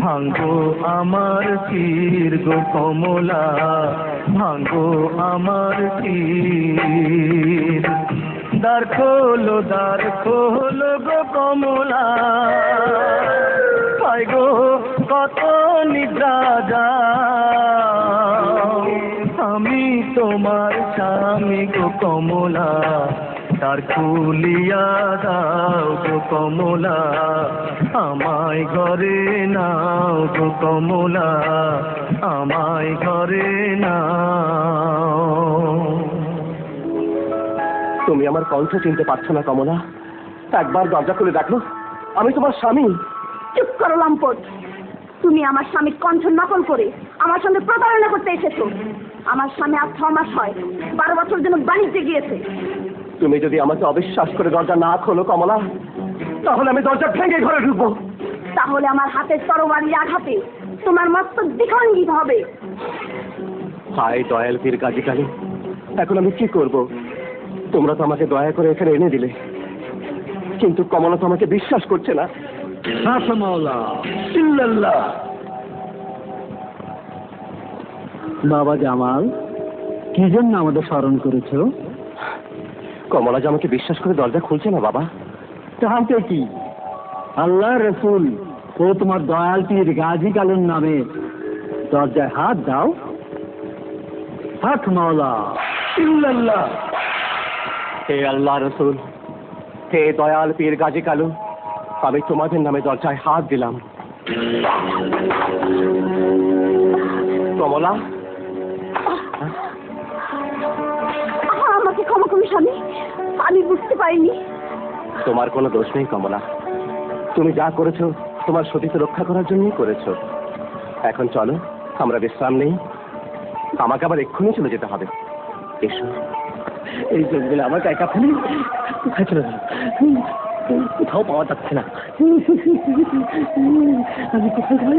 C: ভাঙ্গো আমার শির গো কমলা, ভাঙ্গো আমার শির। দ্বার খোলো গো কমলা, আয় গো কত নিদ্রা যাও, আমি তোমার স্বামী গো কমলা, দ্বার খুলিয়া দাও গো কমলা, আমায় ঘরে নাও গো কমলা, আমায় ঘরে নাও।
F: তুমি আমার কণ্ঠ চিনতে পারছো না কমলা? একবার দরজা খুলে দেখো, আমি তোমার স্বামী।
B: চুপ করো লম্পট, তুমি আমার স্বামীর কণ্ঠ নকল করে আমার সঙ্গে প্রতারণা করতে এসেছো। আমার স্বামী আজ 6 মাস হয় 12 বছর জন্য বাণিজ্যে গিয়েছে।
F: তুমি যদি আমাকে অবিশ্বাস করে দরজা না খোলো কমলা, তাহলে আমি দরজা ভেঙে ঘরে ঢুকবো।
B: তাহলে আমার হাতের তরবারির আঘাতে তোমার মস্তক দ্বিখণ্ডিত হবে।
F: হায় দয়াল পীর গাজী কালী, এখন আমি কি করব? তোমরা তো আমাকে দয়া করে এখানে এনে দিলে, কিন্তু কমলা তো আমাকে বিশ্বাস করছে না।
C: বাবা জামাল, কি জন্য আমাদের স্মরণ করেছো?
F: কমলা যে আমাকে বিশ্বাস করে দরজা খুলছে না বাবা।
C: তাহলে কি আল্লাহ রসুল ও তোমার দয়াল পীর গাজী কালুর নামে দরজায় হাত দাও। হাত মাওলা ইল্লাল্লাহ।
F: হে আল্লাহ রসুল, হে দয়াল পীর গাজী কালু, আমি তোমাদের নামে দরজায় হাত দিলাম। কমলা,
B: আমাকে ক্ষমা করুন স্বামী, আমি বুঝতে পারিনি।
F: তোমার কোনো দোষ নেই কমলা, তুমি যা করেছো তোমার সতীত্ব রক্ষা করার জন্যই করেছো। এখন চলো আমরা বিশ্রাম নেই, আমাকে আবার এক্ষুনি চলে যেতে হবে। এসো।
C: এই চোখগুলো আমাকে একা ফেলে চলে গেল, কোথাও পাওয়া যাচ্ছে না। আমি কোথায় গেলে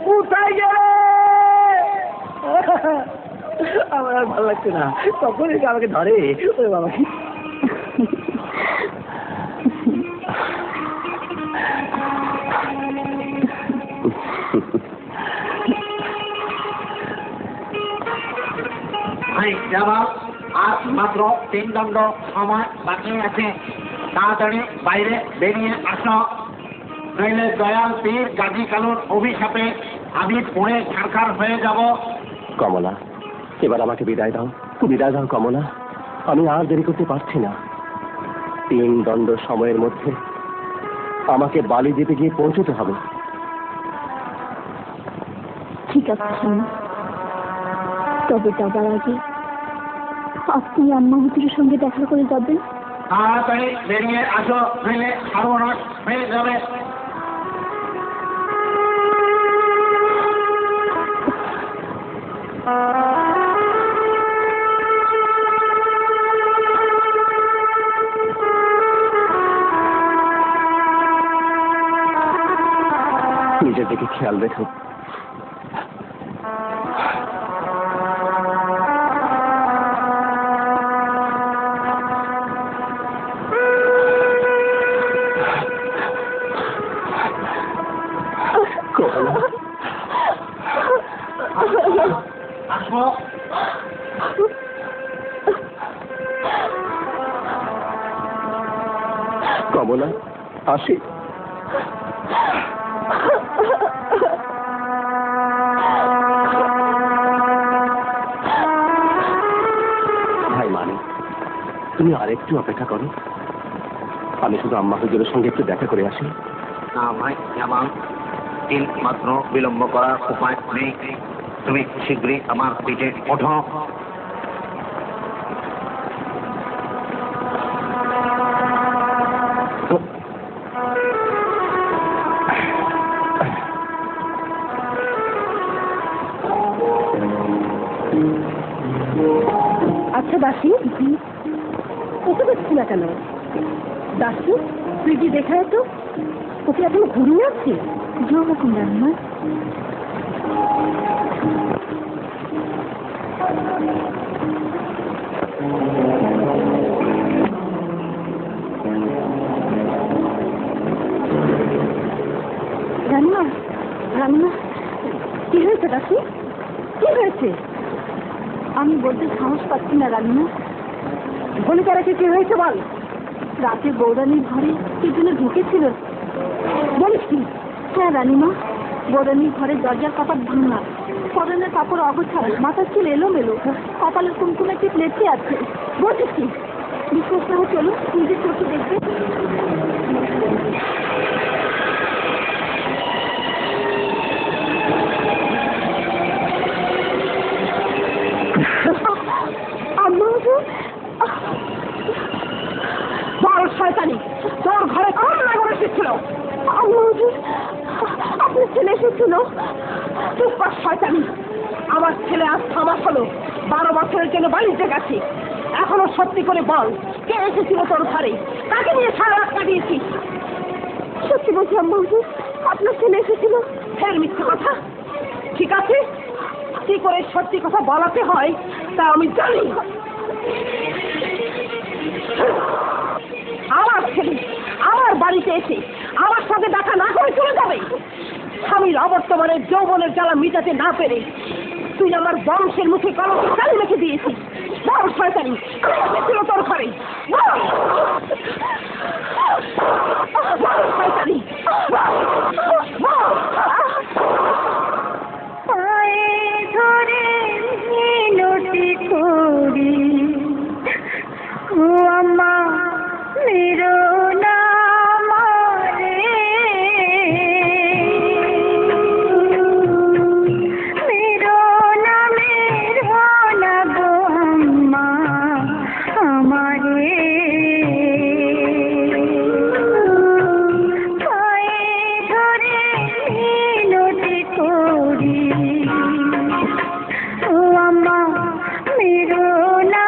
C: কোথায় গেলে আমার আর ভালো লাগছে না, তখন আমাকে ধরে ওই বাবা।
G: আজ মাত্র 3 দণ্ড সময় বাকি আছে, তাড়াতাড়ি বাইরে বেরিয়ে আসো, নইলে দয়াল পীর গাজী কালুর অভিশাপে আমি পুড়ে ছারখার হয়ে যাব।
F: কমলা, এবার আমাকে বিদায় দাও, বিদায় দাও কমলা, আমি আর দেরি করতে পারছি না। 3 দণ্ড সময়ের মধ্যে আমাকে বালি দ্বীপে গিয়ে পৌঁছতে হবে।
B: ঠিক আছে স্বামী, তবে যাবার আগে আপনি আম্মা হুজুরের সঙ্গে দেখা করে যাবেন।
G: তাড়াতাড়ি বেরিয়ে আসো, নইলে সর্বনাশ হয়ে যাবে।
A: নিজের দিকে খেয়াল রেখো।
G: আসো।
A: কমলা, আসি। ভাই মানে, তুমি আরেকটু অপেক্ষা করো। আমি শুধু আম্মা হুজুরের সঙ্গে একটু দেখা করে আসি।
G: না ভাই জামাল, দিন মাত্র বিলম্ব করার উপায় নেই। তুমি শীঘ্রই আমার পিঠে ওঠো।
E: আচ্ছা দাসী, ওকে দেখছি না কেন? দাসী, তুই কি দেখা তো ওকে এখনো ঘুরিয়ে আছে?
D: যেরকম রান্না রান্না রান্না
E: কি হয়েছে দাসী? কি হয়েছে?
D: আমি বলতে সাহস পাচ্ছি না রান্না।
E: গলিকা রেখে কি হয়েছে বল।
D: রাতে বৌরানির ঘরে কি জন্য ঢুকেছিল?
E: বলিস কি?
D: হ্যাঁ রানীমা, বৌরানির ঘরে দরজার কপাট ভাঙা, পরনের কাপড় অগোছাল, মাথার চুল এলোমেলো, কপালের কুমকুমে টিপ লেপটে আছে।
E: বলছিস কি?
D: বিশ্বাস না হয় চলো, নিজের চোখে দেখবে।
E: আম্মা হুজুর, বড় শয়তানি, তোর ঘরে কামনা করে এসেছিল।
B: আম্মা হুজুর, আপনার ছেলে এসেছিল।
E: চুপ কর শয়তানি। আমার ছেলে আজ 6 মাস হলো 12 বছরের জন্য বাড়িতে গেছে। এখনো সত্যি করে বল, কে এসেছিল তোর ঘরে? তাকে নিয়ে সারা রাত কাটিয়েছিস?
B: সত্যি বলছি আম্মা হুজুর, আপনার ছেলে এসেছিল।
E: ফের মিথ্যে কথা। ঠিক আছে, কি করে সত্যি কথা বলাতে হয় তা আমি জানি। আমার ছেলে আমার বাড়িতে এসে আমার সাথে দেখা না করে চলে যাবে। স্বামীর অবর্তমানের যৌবনের জ্বালা মিটাতে না পেরে তুই আমার বংশের মুখে কলঙ্কের কালি রেখে দিয়েছিস। বল শয়তানি, কে ছিল তোর ঘরে? বল। বল শয়তানি, বল।
D: পায়ে ধরে মিনতি করি, ও আম্মা মেরো না মারে, মেরো না গো আম্মা আমারে। পায়ে ধরে মিনতি করি, ও আম্মা মেরো না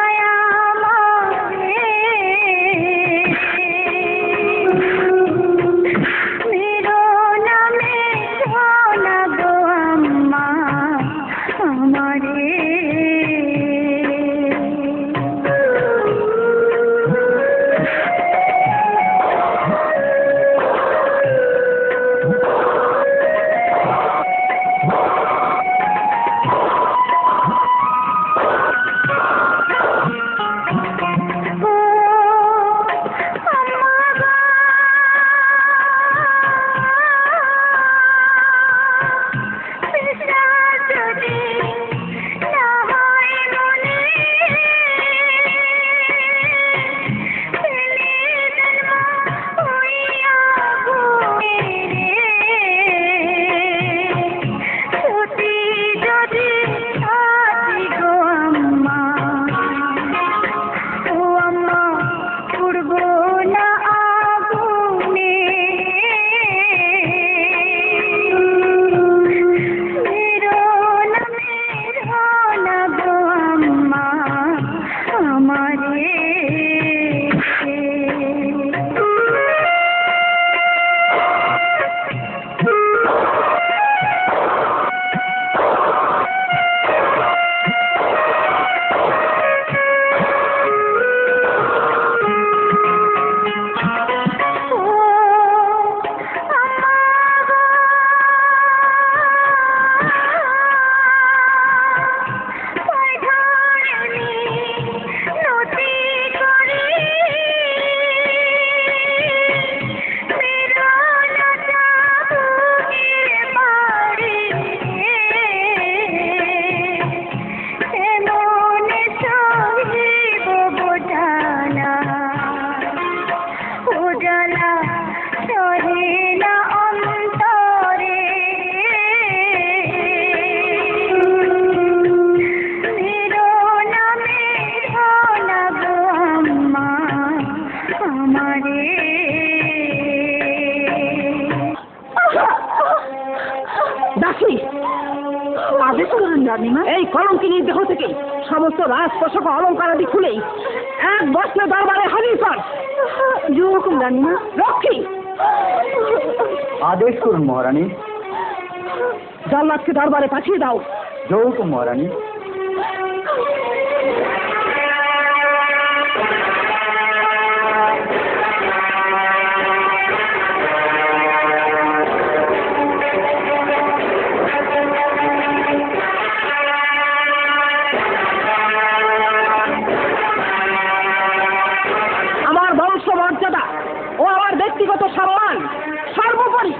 D: রানীমা?
E: এই কলঙ্কিনীর দেহ থেকে সমস্ত রাজপোষক অলঙ্কারাদি খুলেই এক বস্ত্র দরবারে হাজির কর।
D: হুকুম রানীমা।
E: রক্ষী,
A: আদেশ করুন মহারানী।
E: জান্নাতকে দরবারে পাঠিয়ে দাও।
A: হুকুম মহারানী।
E: আমার বংশমর্যাদা ও আমার ব্যক্তিগত সম্মান সর্বোপরি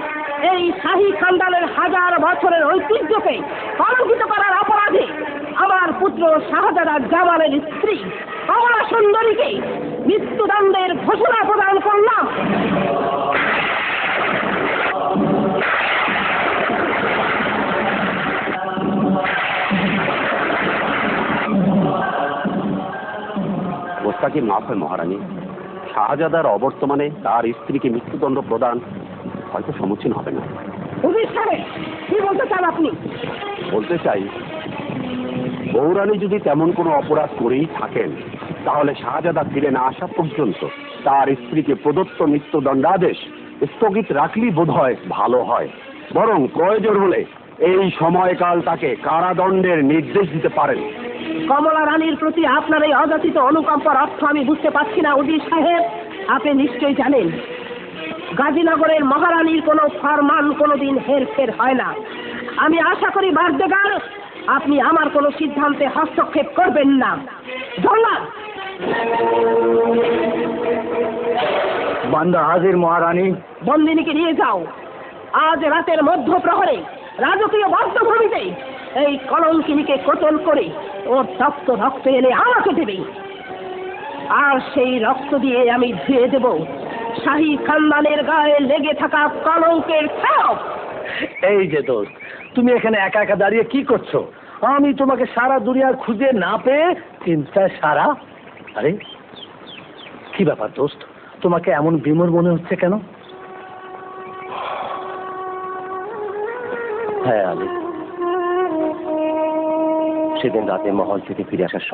E: এই শাহী খানদানের হাজার বছরের ঐতিহ্যকে কলঙ্কিত করার অপরাধে আমার পুত্র শাহজাদা জামালের স্ত্রী কমলা সুন্দরীকে মৃত্যুদণ্ডের ঘোষণা প্রদান করলাম।
H: ওস্তাকি মাফ হয় মহারানী, শাহজাদার অবর্তমানে তার স্ত্রীকে মৃত্যুদণ্ড প্রদান হয়তো সম্মুখীন হবে না।
E: উজির সাহেব, কি বলতে চান আপনি?
H: বলতে চাই, বৌরানী যদি তেমন কোনো অপরাধ করেই থাকেন তাহলে শাহজাদা ফিরে না আসা পর্যন্ত তার স্ত্রীকে প্রদত্ত মৃত্যুদণ্ডাদেশ স্থগিত রাখলেই বোধ হয় ভালো হয়। বরং প্রয়োজন হলে এই সময়কাল তাকে কারাদণ্ডের নির্দেশ দিতে পারেন।
E: কমলা রানীর প্রতি আপনার এই অযাচিত অনুকম্পার অর্থ আমি বুঝতে পারছি না উজির সাহেব। আপনি নিশ্চয়ই জানেন গাজীনগরের মহারানীর কোনো ফরমান কোনোদিন হেরফের হয় না। আমি আশা করি বারদেগার আপনি আমার কোনো সিদ্ধান্তে হস্তক্ষেপ করবেন না। জল্লাদ,
A: বান্দা হাজির মহারানী।
E: বন্দিনীকে নিয়ে যাও। আজ রাতের মধ্য প্রহরে রাজকীয় বদ্ধভূমিতে এই কলঙ্কিনীকে কতল করে ওর তপ্ত রক্ত এনে আমাকে দেবে, আর সেই রক্ত দিয়ে আমি ধুয়ে দেব শাহী খানদানের গায়ে লেগে থাকা কলঙ্কের ছাপ।
C: এই যে দোস্ত, তুমি এখানে একা একা দাঁড়িয়ে কি করছো? আমি তোমাকে সারা দুনিয়ার খুঁজে না পেয়ে চিন্তায় সারা। আরে কি ব্যাপার দোস্ত, তোমাকে এমন বিমূঢ় মনে হচ্ছে কেন?
H: হ্যাঁ আলী, সেদিন রাতে মহল থেকে ফিরে আসার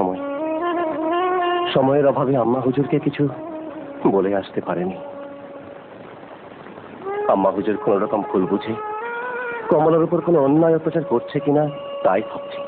H: সময়ের অভাবে আম্মা হুজুরকে কিছু বলে আসতে পারেনি। আম্মা হুজুর কোন রকম ভুল বুঝে কমলার উপর কোনো অন্যায় অত্যাচার করছে কিনা তাই ভাবছি।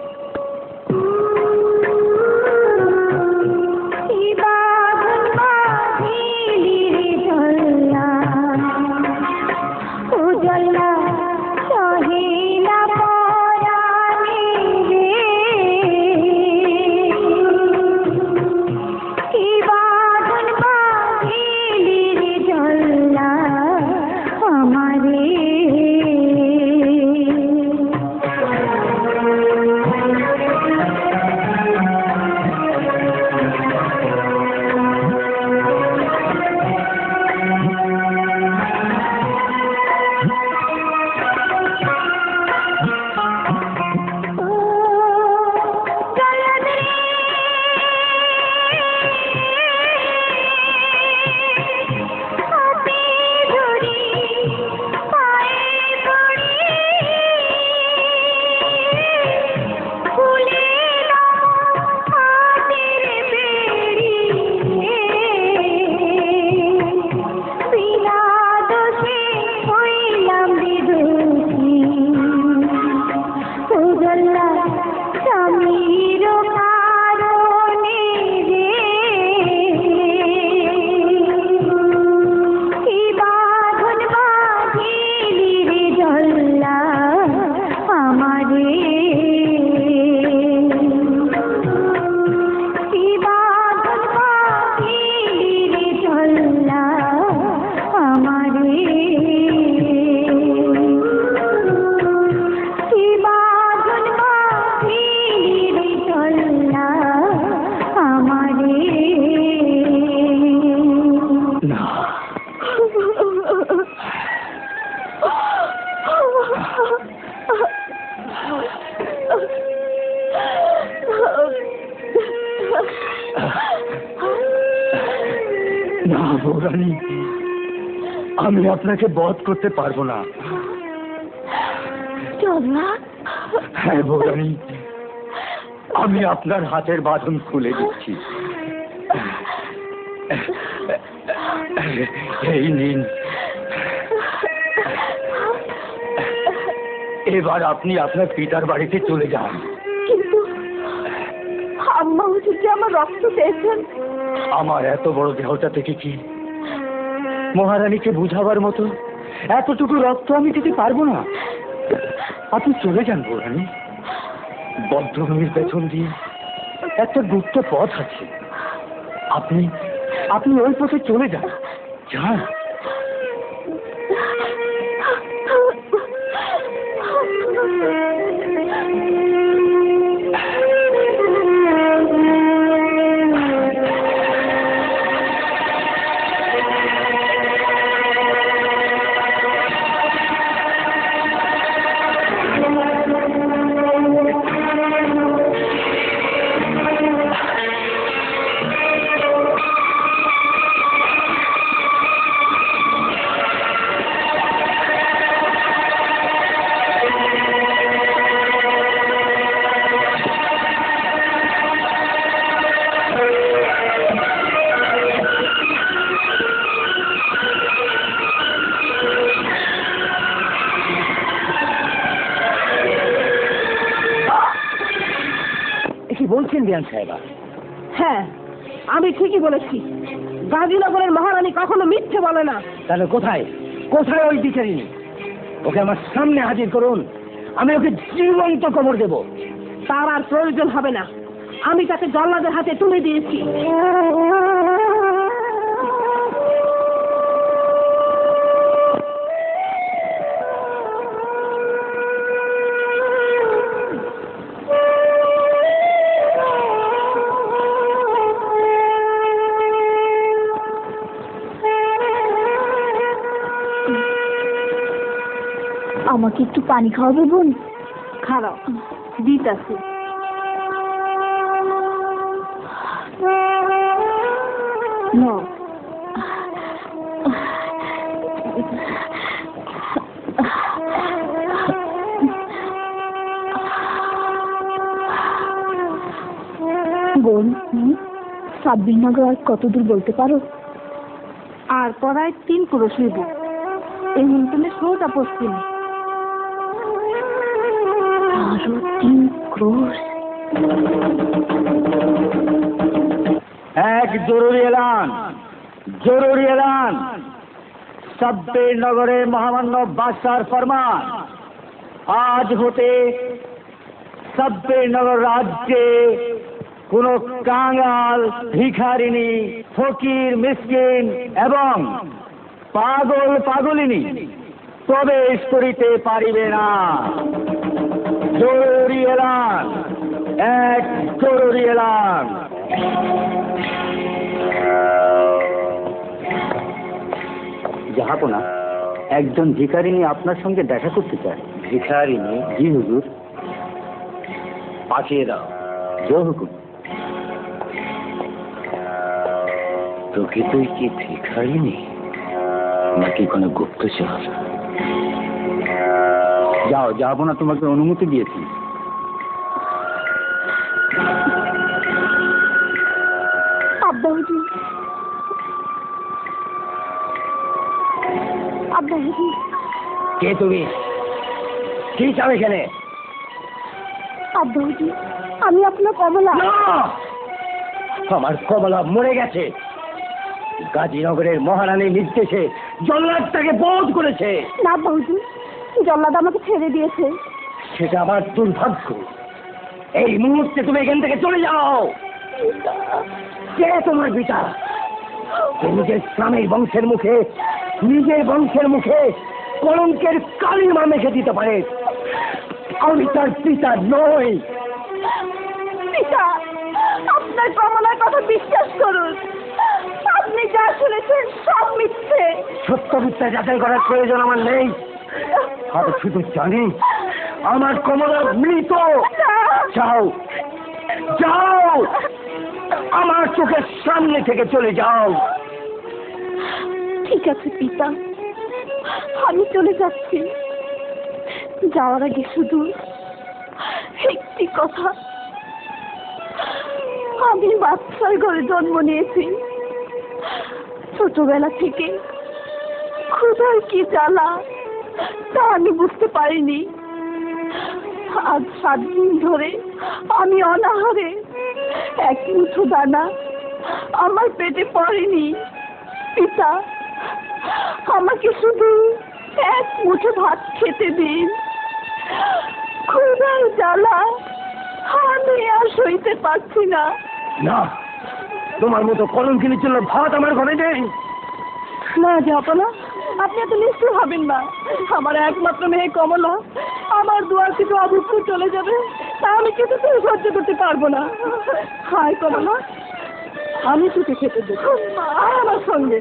C: না বৌরানী, আমি আপনাকে বধ করতে পারবো না।
B: জল্লাদ,
C: হ্যাঁ বৌরানী,
A: আমি আপনার হাতের বাঁধন খুলে দিচ্ছি। এই নিন। এবার আপনি আপনার পিতার বাড়িতে চলে যান।
B: কিন্তু আম্মা হুজুর যে আমার রক্ত পেয়েছেন।
A: আমার এত বড় দেহটা থেকে কি মহারানীকে বুঝাবার মতো এতটুকু রক্ত আমি দিতে পারবো না। আপনি চলে যান মহারানী। বদ্ধভূমির পেছন দিয়ে একটা গুপ্ত পথ আছে, আপনি আপনি ওই পথে চলে যান। যান। বলছেন বিয়ান সাহেবা?
E: হ্যাঁ, আমি ঠিকই বলেছি। গাজীনগরের মহারানী কখনো মিথ্যে বলে না।
A: তাহলে কোথায় কোথায় ওই বিচারিনী? ওকে আমার সামনে হাজির করুন, আমি ওকে জীবন্ত কবর দেব।
E: তার আর প্রয়োজন হবে না, আমি তাকে জল্লাদের হাতে তুলে দিয়েছি।
B: আমাকে একটু পানি খাওয়াবে বোন?
E: খারাপ দিত আছে।
B: বোন, সাব্বিরনগর আর কত দূর বলতে পারো?
E: আর পড়ায় 3 ক্রোশ হইব। এই হিন্দুনে সোজা পশ্চিম।
B: 3 ক্রোশ।
A: এক জরুরি এলান, জরুরি এলান। সাব্বিরনগরের মহামান্য বাদশার ফরমান, আজ হতে সাব্বিরনগর রাজ্যে কোন কাঙাল, ভিখারিনী, ফকির, মিসকিন এবং পাগল পাগলিনী প্রবেশ করিতে পারিবে না। জরুরি এলান, এক জরুরি এলান। জাহাপনা, একজন ভিখারিনী আপনার সঙ্গে দেখা করতে চায়। ভিখারিনী? জি হুজুর। পাঠিয়ে দাও। জয় হুকুম। প্রকৃতই কি ভিখারিনী নাকি কোনো গুপ্তচর? যাও, যাবো না, তোমাকে অনুমতি দিয়েছি।
B: আব্বা হুজুর, আব্বা হুজুর।
A: কে তুমি? কি চাও এখানে?
B: আব্বা হুজুর, আমি আপনার কমলা।
A: আমার কমলা মরে গেছে। গাজীনগরের মহারানীর নির্দেশে জল্লাদ তাকে বধ করেছে।
B: না আব্বা হুজুর, জল্লাদ আমাকে ছেড়ে দিয়েছে।
A: সেটা আমার দুর্ভাগ্য। এই মুহূর্তে তুমি এখান থেকে চলে যাও। কে তোমার পিতা? নিজের স্বামীর বংশের মুখে, নিজের বংশের মুখে কলঙ্কের কালিমা মেখে দিতে পারে। আমি তার পিতা নই।
B: পিতা, আপনার কমলার কথা বিশ্বাস করুন। আপনি যা শুনেছেন সব মিথ্যে।
A: সত্য মিথ্যা যাচাই করার প্রয়োজন আমার নেই। আমি শুধু জানি আমার কমলা মৃত। যাও, যাও, আমার চোখের সামনে থেকে চলে যাও।
B: ঠিক আছে পিতা, আমি চলে যাচ্ছি। যাওয়ার আগে শুধু একটি কথা, আমি বাচ্চার ঘরে জন্ম নিয়েছি। ছোটবেলা থেকে ক্ষুধার কি জ্বালা তা আমি বুঝতে পারিনি। আজ 7 দিন ধরে আমি অনাহারে, এক মুঠো দানা আমার পেটে পড়েনি। পিতা, আমাকে শুধু এক মুঠো ভাত খেতে দিন। ক্ষুধার জ্বালা আমি আর সইতে পারছি না।
A: না, তোমার মতো কলঙ্কিনীর জন্য ভাত আমার ঘরে নেই।
B: না জাপানা, আপনি এত নিষ্ঠুর হবেন না। আমার একমাত্র মেয়ে কমলা আমার দুয়ার থেকে অভুক্ত চলে যাবে, তা আমি কিছুতেই সহ্য করতে পারবো না। হায় কমলা, আমি তোকে খেতে দেবো, আর আমার সঙ্গে।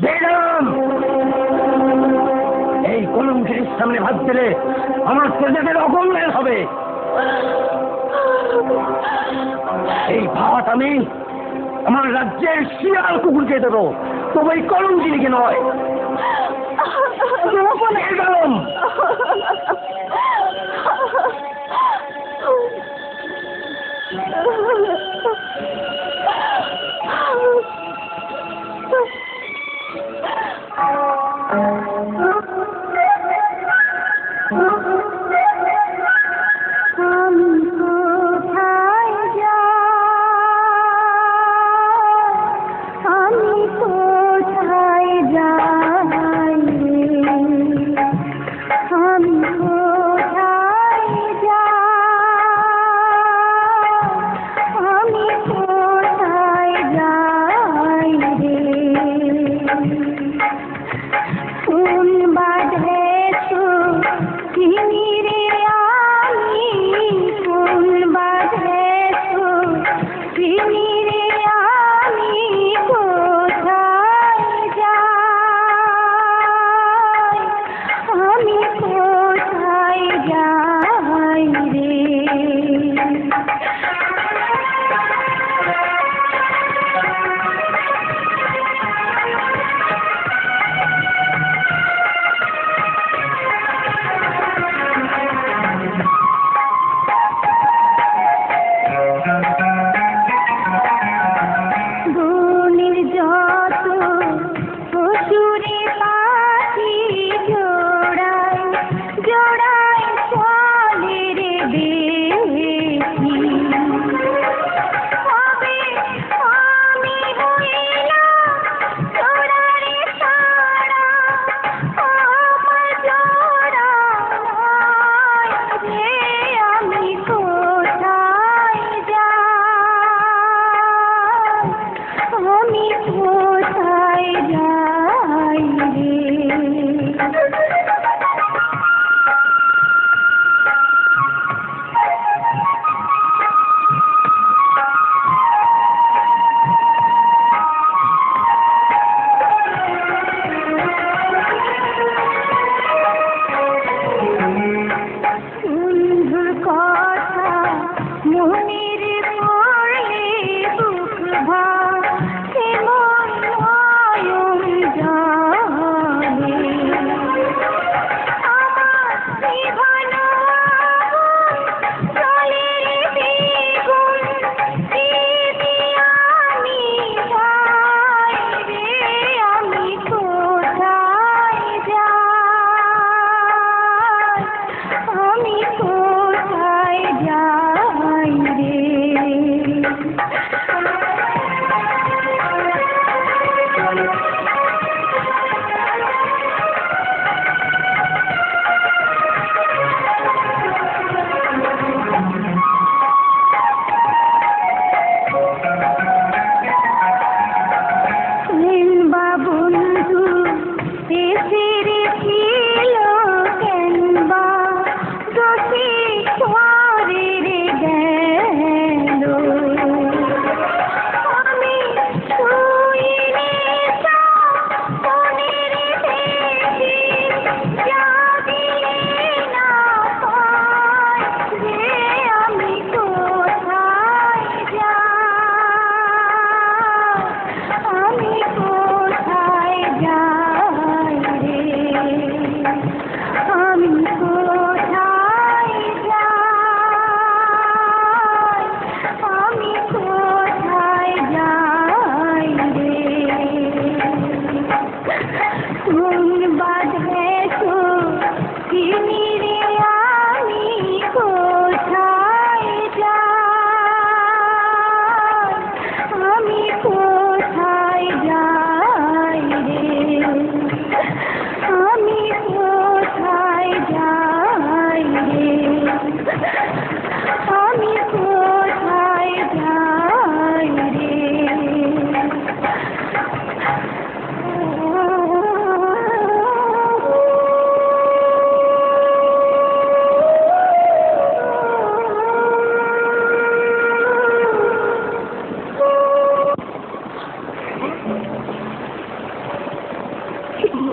A: বেগম, এই কলঙ্কিনীর সামনে ভাত দিলে আমার প্রজাদের অগম্যের হবে। এই ভাত আমি আমার রাজ্যের শিয়াল কুকুরকে দেবো, তবে এই কলঙ্কিনীকে নয়। বেগম,
B: আমি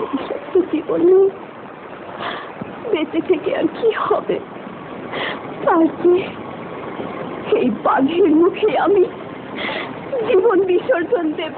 B: অভিশপ্ত জীবন বেঁচে থেকে আর কি হবে? তার চেয়ে এই বাঘের মুখে আমি জীবন বিসর্জন দেব।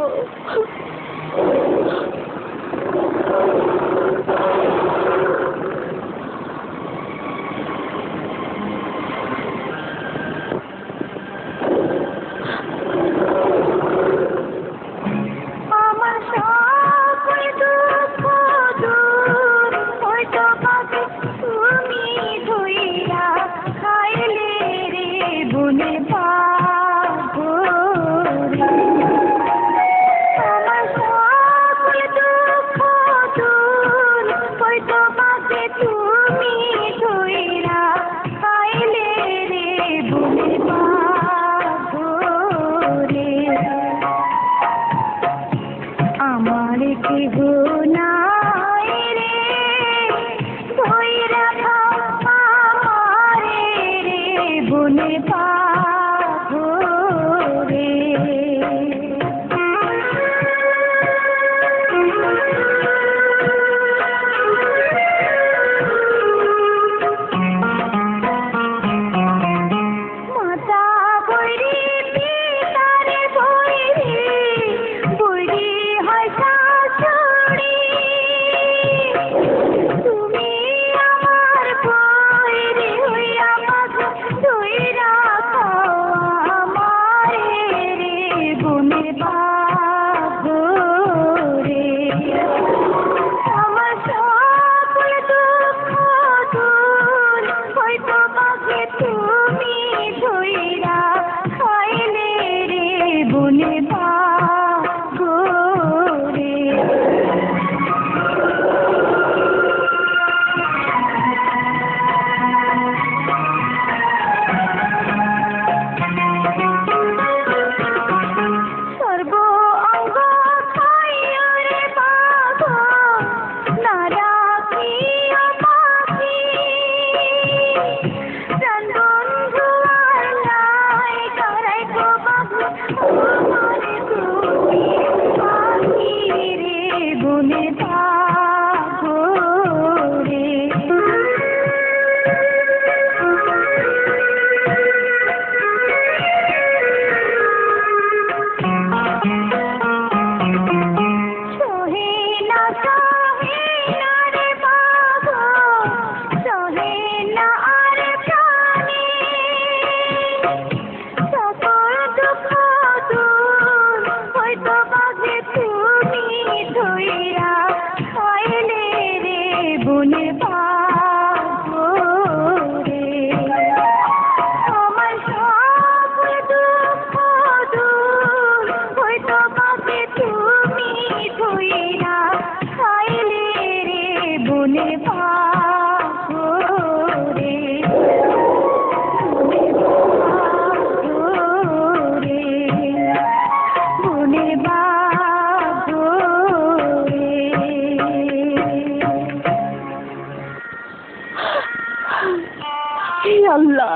B: আল্লাহ,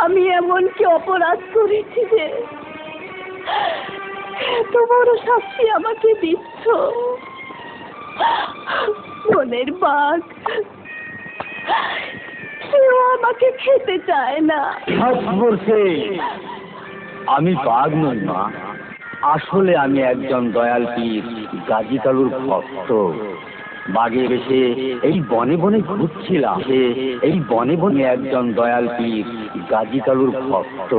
B: আমি এমন কি অপরাধ করেছি যে এত বড় শাস্তি আমাকে দিচ্ছ? বনের বাঘ সেও আমাকে খেতে চায় না।
A: বলছে আমি বাঘ নই মা, আসলে আমি একজন দয়াল পীর গাজী কালুর ভক্ত। বাঘে বেশে এই বনে বনে ঘুরছিলাম, এই বনে বনে একজন দয়াল পীর গাজী কালুর ভক্ত,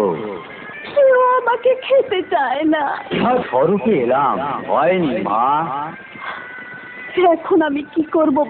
B: সেও আমাকে খেতে চায় না।
A: স্বরূপে এলাম, হয়নি মা।
B: এখন আমি কি করবো?